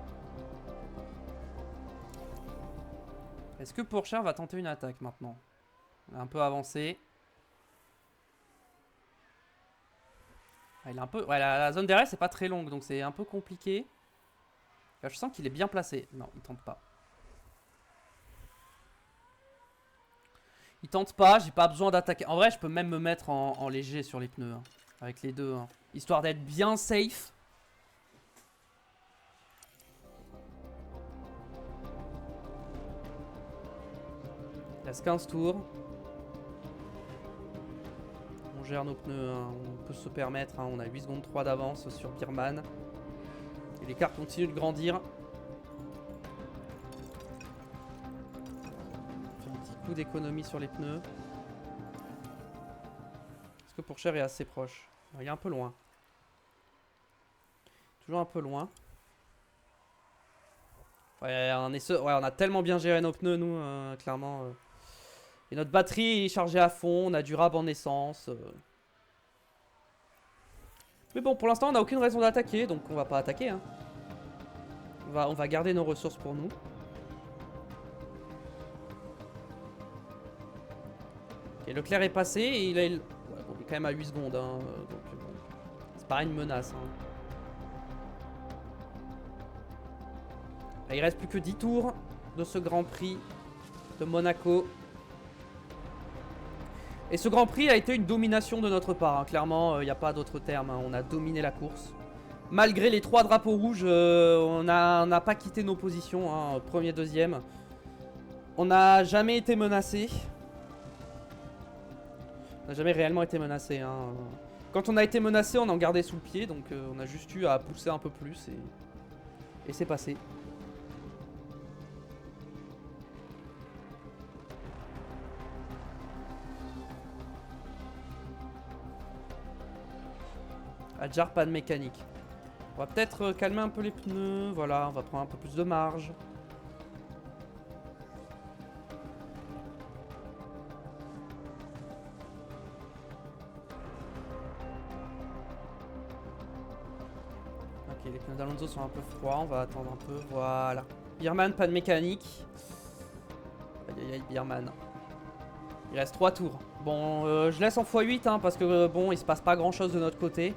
Est-ce que Pourchaire va tenter une attaque maintenant? On a un peu avancé. Ah, il est un peu... Ouais, la zone derrière c'est pas très longue donc c'est un peu compliqué. Là, je sens qu'il est bien placé. Non, il tente pas. Il tente pas, j'ai pas besoin d'attaquer. En vrai, je peux même me mettre en léger sur les pneus. Hein, avec les deux. Hein, histoire d'être bien safe. Il reste 15 tours. On gère nos pneus, hein. On peut se permettre. Hein. On a 8 secondes 3 d'avance sur Birman. Et l'écart continue de grandir. On fait un petit coup d'économie sur les pneus. Est-ce que Pourchaire est assez proche? Il est un peu loin. Toujours un peu loin. Ouais, on a tellement bien géré nos pneus, nous, clairement. Et notre batterie est chargée à fond, on a du rab en essence. Mais bon, pour l'instant, on n'a aucune raison d'attaquer, donc on va pas attaquer. Hein. On va garder nos ressources pour nous. Ok, Leclerc est passé et il est quand même à 8 secondes. Hein, donc c'est pas une menace. Hein. Là, il reste plus que 10 tours de ce Grand Prix de Monaco. Et ce Grand Prix a été une domination de notre part. Hein. Clairement, il n'y a pas d'autre terme. Hein. On a dominé la course. Malgré les 3 drapeaux rouges, on n'a pas quitté nos positions. Hein. Premier, deuxième. On n'a jamais été menacé. On n'a jamais réellement été menacé. Hein. Quand on a été menacé, on en gardait sous le pied. Donc on a juste eu à pousser un peu plus. Et c'est passé. Adjar, pas de mécanique. On va peut-être calmer un peu les pneus. Voilà, on va prendre un peu plus de marge. Ok, les pneus d'Alonso sont un peu froids. On va attendre un peu. Voilà. Birman, pas de mécanique. Aïe aïe aïe, Birman. Il reste 3 tours. Bon, je laisse en x8 hein, parce que bon, il se passe pas grand-chose de notre côté.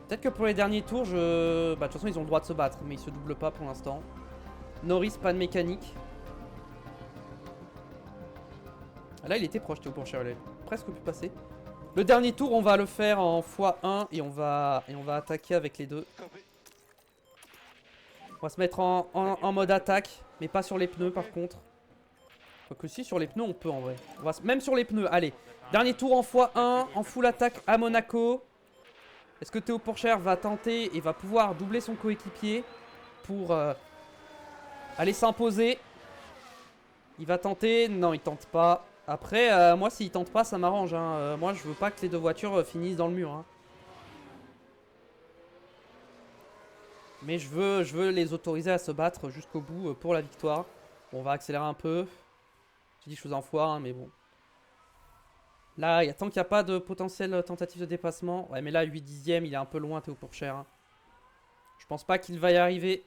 Peut-être que pour les derniers tours, bah, de toute façon, ils ont le droit de se battre, mais ils se doublent pas pour l'instant. Norris, pas de mécanique. Là, il était proche, Théo Pourchaire, il a presque pu passer. Le dernier tour, on va le faire en x1 et on va attaquer avec les deux. On va se mettre en mode attaque, mais pas sur les pneus par contre. Quoique si, sur les pneus, on peut en vrai. Même sur les pneus, allez. Dernier tour en x1, en full attaque à Monaco. Est-ce que Théo Pourchaire va tenter et va pouvoir doubler son coéquipier pour aller s'imposer? Il va tenter. Non, il tente pas. Après, moi, s'il tente pas, ça m'arrange. Hein. Moi, je veux pas que les deux voitures finissent dans le mur. Hein. Mais je veux les autoriser à se battre jusqu'au bout pour la victoire. Bon, on va accélérer un peu. J'ai dit je faisais en x1, hein, mais bon. Là, tant qu'il n'y a pas de potentielle tentative de dépassement. Ouais, mais là, 8 dixièmes, il est un peu loin, Théo Pourchaire. Hein. Je pense pas qu'il va y arriver.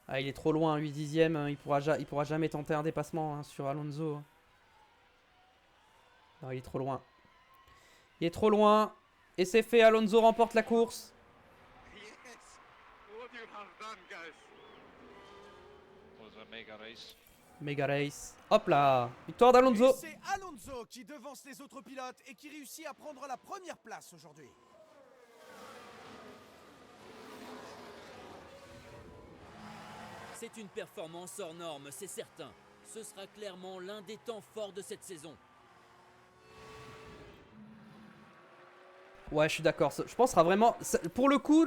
Ah, il est trop loin, 8 dixièmes. Hein, il pourra jamais tenter un dépassement hein, sur Alonso. Non, il est trop loin. Il est trop loin. Et c'est fait, Alonso remporte la course. Yes! What you have done, guys! Mega race. Mega race. Hop là. Victoire d'Alonso. Et c'est Alonso qui devance les autres pilotes et qui réussit à prendre la première place aujourd'hui. C'est une performance hors norme, c'est certain. Ce sera clairement l'un des temps forts de cette saison. Ouais, je suis d'accord. Je pense que ce sera vraiment... Pour le coup,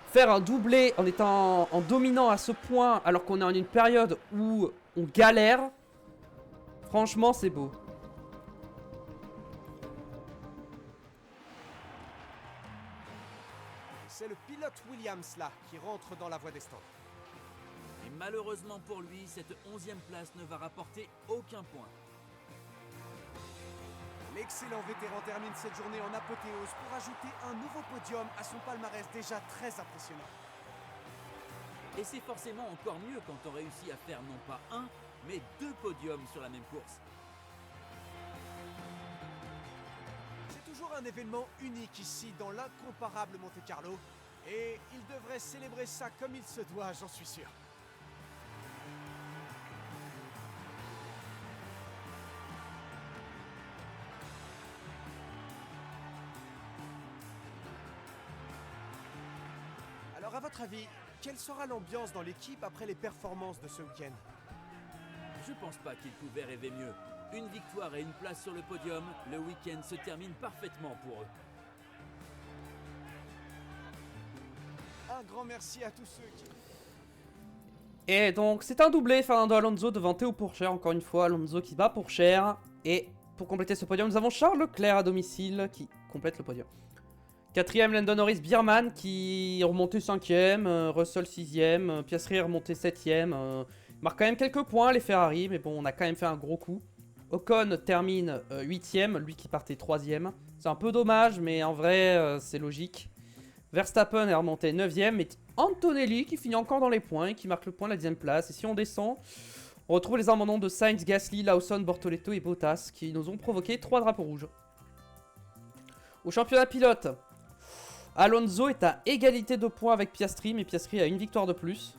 faire un doublé en étant en dominant à ce point alors qu'on est en une période où on galère, franchement, c'est beau. C'est le pilote Williams là qui rentre dans la voie des stands. Et malheureusement pour lui, cette 11e place ne va rapporter aucun point. L'excellent vétéran termine cette journée en apothéose pour ajouter un nouveau podium à son palmarès déjà très impressionnant. Et c'est forcément encore mieux quand on réussit à faire non pas un, mais 2 podiums sur la même course. C'est toujours un événement unique ici dans l'incomparable Monte-Carlo. Et il devrait célébrer ça comme il se doit, j'en suis sûr. Alors à votre avis, quelle sera l'ambiance dans l'équipe après les performances de ce week-end? Je pense pas qu'il pouvait rêver mieux. Une victoire et une place sur le podium, le week-end se termine parfaitement pour eux. Un grand merci à tous ceux qui... Et donc, c'est un doublé, Fernando Alonso devant Théo Pourchaire. Encore une fois, Alonso qui bat Pourchaire. Et pour compléter ce podium, nous avons Charles Leclerc à domicile qui complète le podium. 4ème, Lando Norris, Bierman qui est remonté 5ème, Russell 6ème, Piastri est remonté 7ème. Marque quand même quelques points les Ferrari, mais bon, on a quand même fait un gros coup. Ocon termine 8ème, lui qui partait 3ème. C'est un peu dommage, mais en vrai, c'est logique. Verstappen est remonté 9ème, et Antonelli qui finit encore dans les points et qui marque le point de la 10ème place. Et si on descend, on retrouve les abandons de Sainz, Gasly, Lawson, Bortoletto et Bottas qui nous ont provoqué 3 drapeaux rouges. Au championnat pilote, Alonso est à égalité de points avec Piastri, mais Piastri a une victoire de plus.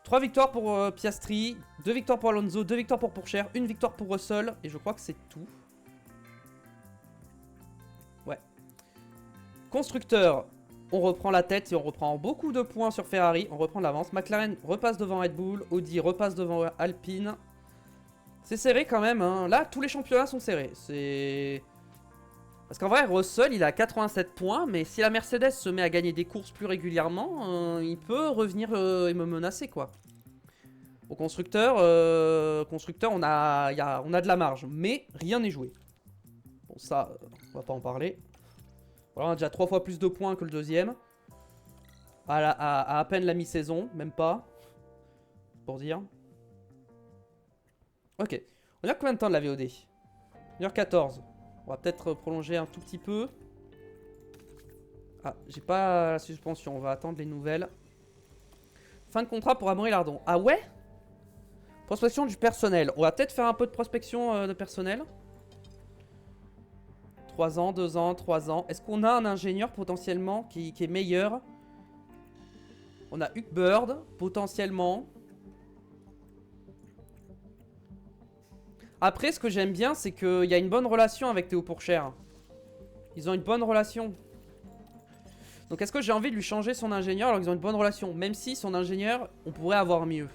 3 victoires pour Piastri, 2 victoires pour Alonso, 2 victoires pour Pourchaire, 1 victoire pour Russell, et je crois que c'est tout. Ouais. Constructeur, on reprend la tête et on reprend beaucoup de points sur Ferrari, on reprend l'avance. McLaren repasse devant Red Bull, Audi repasse devant Alpine. C'est serré quand même, hein. Là, tous les championnats sont serrés. C'est... Parce qu'en vrai, Russell, il a 87 points, mais si la Mercedes se met à gagner des courses plus régulièrement, il peut revenir et me menacer, quoi. Au constructeur, on a de la marge, mais rien n'est joué. Bon, ça, on va pas en parler. Voilà, on a déjà 3 fois plus de points que le deuxième. À peine la mi-saison, même pas. Pour dire. Ok. On a combien de temps de la VOD? 1h14. On va peut-être prolonger un tout petit peu. Ah, j'ai pas la suspension. On va attendre les nouvelles. Fin de contrat pour Amaury Lardon. Ah ouais? Prospection du personnel. On va peut-être faire un peu de prospection de personnel. 3 ans, 2 ans, 3 ans. Est-ce qu'on a un ingénieur potentiellement qui est meilleur? On a Hugh Bird, potentiellement. Après, ce que j'aime bien, c'est qu'il y a une bonne relation avec Théo Pourchaire. Ils ont une bonne relation. Donc est-ce que j'ai envie de lui changer son ingénieur alors qu'ils ont une bonne relation? Même si son ingénieur, on pourrait avoir mieux.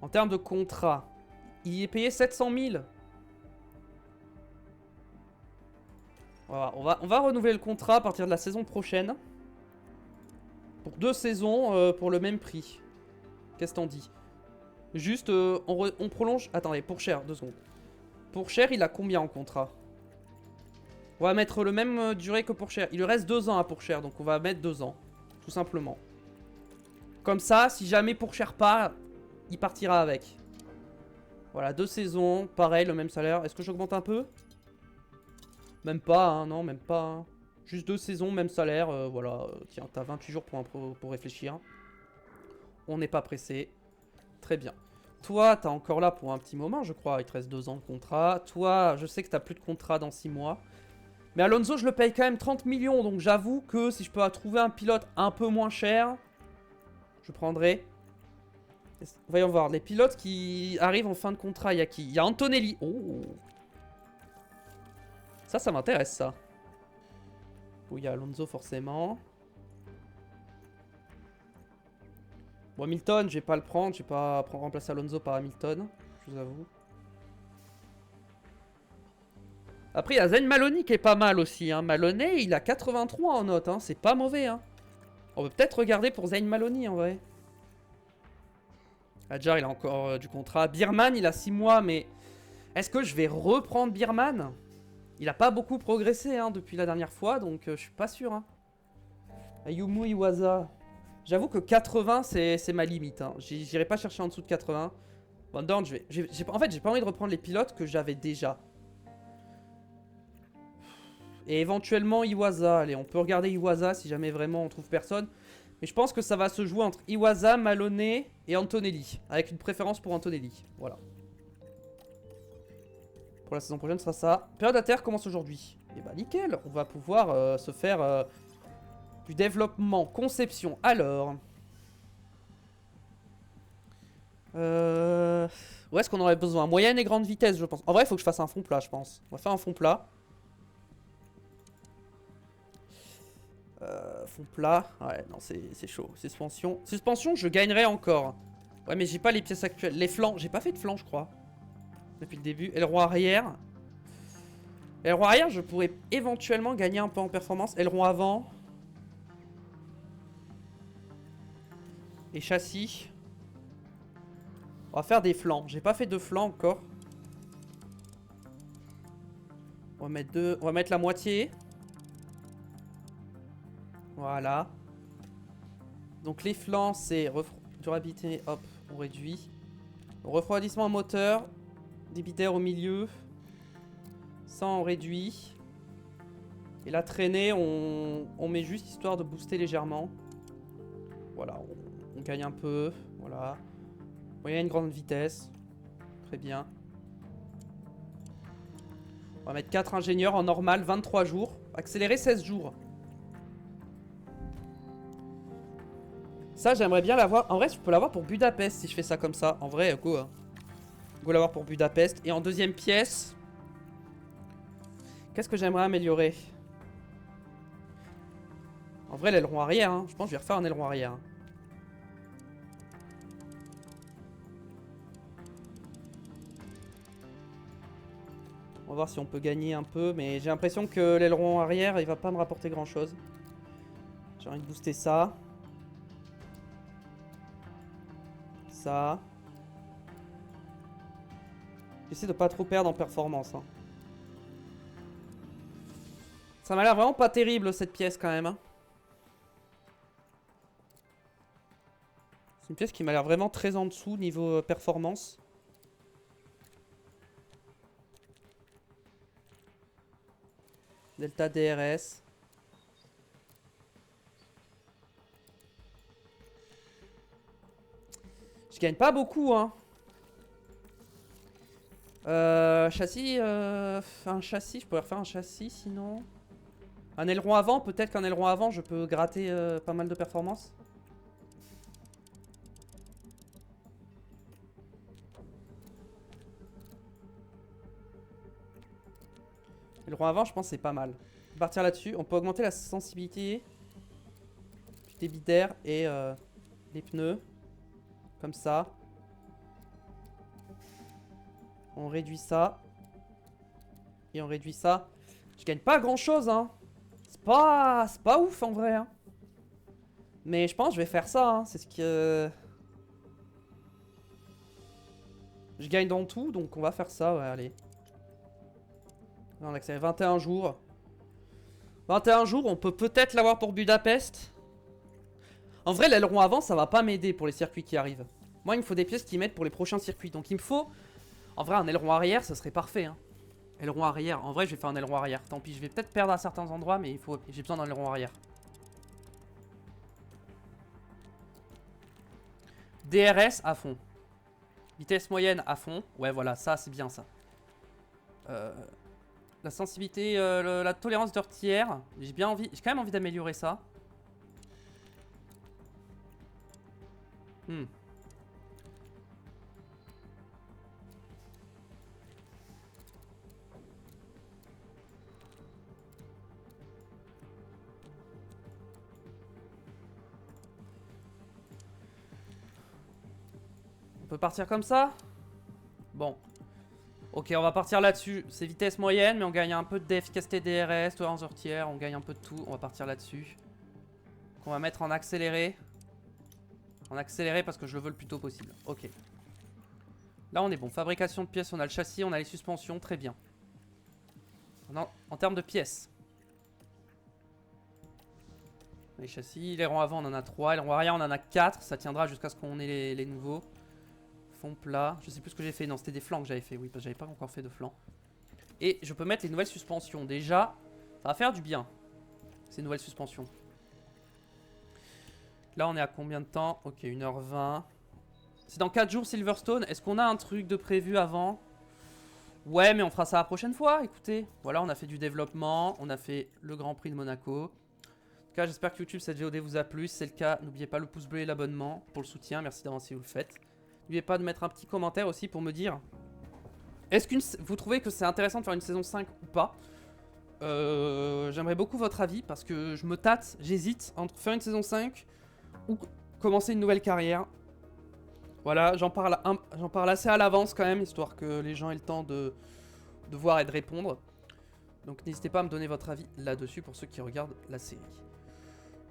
En termes de contrat, il est payé 700 000. Voilà, on va renouveler le contrat à partir de la saison prochaine. Pour 2 saisons, pour le même prix. Qu'est-ce que t'en dis? Juste, on prolonge... Attendez, Pourchaire, 2 secondes. Pourchaire, il a combien en contrat? On va mettre le même durée que Pourchaire. Il lui reste 2 ans à Pourchaire, donc on va mettre 2 ans. Tout simplement. Comme ça, si jamais Pourchaire part, il partira avec. Voilà, 2 saisons, pareil, le même salaire. Est-ce que j'augmente un peu? Même pas, hein, non, même pas. Hein. Juste 2 saisons, même salaire, voilà. Tiens, t'as 28 jours pour réfléchir. On n'est pas pressé. Très bien. Toi, t'es encore là pour un petit moment, je crois. Il te reste 2 ans de contrat. Toi, je sais que t'as plus de contrat dans 6 mois. Mais Alonso, je le paye quand même 30 millions. Donc j'avoue que si je peux trouver un pilote un peu moins cher, je prendrai. Voyons voir. Les pilotes qui arrivent en fin de contrat, il y a qui? Il y a Antonelli. Oh. Ça m'intéresse, ça. Oh, il y a Alonso, forcément. Bon, Hamilton, je vais pas le prendre. Je vais pas remplacer Alonso par Hamilton. Je vous avoue. Après, il y a Zayn Maloney qui est pas mal aussi. Hein. Maloney, il a 83 en note. Hein. C'est pas mauvais. Hein. On peut peut-être regarder pour Zayn Maloney en vrai. Adjar, il a encore du contrat. Birman, il a 6 mois. Mais est-ce que je vais reprendre Birman? Il a pas beaucoup progressé hein, depuis la dernière fois. Donc, je suis pas sûr. Hein. Ayumu Iwasa. J'avoue que 80, c'est ma limite. Hein. J'irai pas chercher en dessous de 80. Bon, Dorn, en fait, j'ai pas envie de reprendre les pilotes que j'avais déjà. Et éventuellement Iwasa. Allez, on peut regarder Iwasa si jamais vraiment on trouve personne. Mais je pense que ça va se jouer entre Iwasa, Maloney et Antonelli. Avec une préférence pour Antonelli. Voilà. Pour la saison prochaine, ce sera ça. Période à terre commence aujourd'hui. Et bah nickel. On va pouvoir se faire du développement, conception. Alors. Où est-ce qu'on aurait besoin? Moyenne et grande vitesse, je pense. En vrai, il faut que je fasse un fond plat, je pense. On va faire un fond plat. Fond plat. Ouais, non, c'est chaud. Suspension. Suspension, je gagnerai encore. Ouais, mais j'ai pas les pièces actuelles. Les flancs, j'ai pas fait de flancs, je crois. Depuis le début. Aileron arrière. Aileron arrière, je pourrais éventuellement gagner un peu en performance. Aileron avant. Et châssis. On va faire des flancs. J'ai pas fait de flancs encore. On va mettre la moitié. Voilà. Donc les flancs, c'est durabilité, hop, on réduit. Refroidissement moteur, débit d'air au milieu. Ça, on réduit. Et la traînée, on met juste histoire de booster légèrement. Voilà, on gagne un peu. Voilà. Moyenne grande vitesse. Très bien. On va mettre 4 ingénieurs en normal, 23 jours. Accéléré, 16 jours. Ça, j'aimerais bien l'avoir. En vrai, je peux l'avoir pour Budapest si je fais ça comme ça. En vrai, go. Hein. Go l'avoir pour Budapest. Et en deuxième pièce, qu'est-ce que j'aimerais améliorer? En vrai, l'aileron arrière. Hein. Je pense que je vais refaire un aileron arrière. Hein. On va voir si on peut gagner un peu. Mais j'ai l'impression que l'aileron arrière, il va pas me rapporter grand-chose. J'ai envie de booster ça. Ça. J'essaie de pas trop perdre en performance. Hein. Ça m'a l'air vraiment pas terrible cette pièce quand même. Hein. C'est une pièce qui m'a l'air vraiment très en dessous niveau performance. Delta DRS. Je gagne pas beaucoup, hein. Châssis, un châssis, je pourrais refaire un châssis sinon. Un aileron avant, peut-être qu'un aileron avant, je peux gratter pas mal de performance. Aileron avant, je pense que c'est pas mal. On va partir là-dessus. On peut augmenter la sensibilité du débit d'air et les pneus. Comme ça. On réduit ça. Et on réduit ça. Je gagne pas grand chose, hein. C'est pas ouf en vrai. Hein. Mais je pense que je vais faire ça. Hein. C'est ce que. Je gagne dans tout, donc on va faire ça. Ouais, allez. On a accéléré 21 jours. 21 jours, on peut peut-être l'avoir pour Budapest. En vrai, l'aileron avant, ça va pas m'aider pour les circuits qui arrivent. Moi, il me faut des pièces qui m'aident pour les prochains circuits. Donc, il me faut... En vrai, un aileron arrière, ça serait parfait. Hein. Aileron arrière. En vrai, je vais faire un aileron arrière. Tant pis, je vais peut-être perdre à certains endroits, mais j'ai besoin d'un aileron arrière. DRS à fond. Vitesse moyenne à fond. Ouais, voilà, ça, c'est bien, ça. La sensibilité, la tolérance d'heurtière. J'ai quand même envie d'améliorer ça. Hmm. On peut partir comme ça? Bon. Ok, on va partir là-dessus. C'est vitesse moyenne, mais on gagne un peu d'efficacité DRS, tolérance heurtière, on gagne un peu de tout. On va partir là-dessus. On va mettre en accéléré. En accéléré parce que je le veux le plus tôt possible. Ok. Là, on est bon. Fabrication de pièces, on a le châssis, on a les suspensions, très bien. En termes de pièces. Les châssis, l'aileron avant, on en a 3. L'aileron arrière, on en a 4. Ça tiendra jusqu'à ce qu'on ait les nouveaux. Fond plat. Je sais plus ce que j'ai fait. Non, c'était des flancs que j'avais fait. Oui, parce que j'avais pas encore fait de flancs. Et je peux mettre les nouvelles suspensions. Déjà, ça va faire du bien. Ces nouvelles suspensions. Là, on est à combien de temps? Ok, 1h20. C'est dans 4 jours Silverstone. Est-ce qu'on a un truc de prévu avant? Ouais, mais on fera ça la prochaine fois. Écoutez, voilà, on a fait du développement. On a fait le Grand Prix de Monaco. En tout cas, j'espère que YouTube, cette VOD vous a plu. Si c'est le cas, n'oubliez pas le pouce bleu et l'abonnement pour le soutien. Merci d'avance si vous le faites. N'oubliez pas de mettre un petit commentaire aussi pour me dire est-ce que vous trouvez que c'est intéressant de faire une saison 5 ou pas? J'aimerais beaucoup votre avis parce que je me tâte, j'hésite entre faire une saison 5 ou commencer une nouvelle carrière. Voilà, j'en parle assez à l'avance quand même, histoire que les gens aient le temps de voir et de répondre. Donc n'hésitez pas à me donner votre avis là-dessus pour ceux qui regardent la série.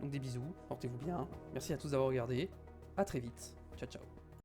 Donc des bisous, portez-vous bien, merci à tous d'avoir regardé, à très vite, ciao ciao.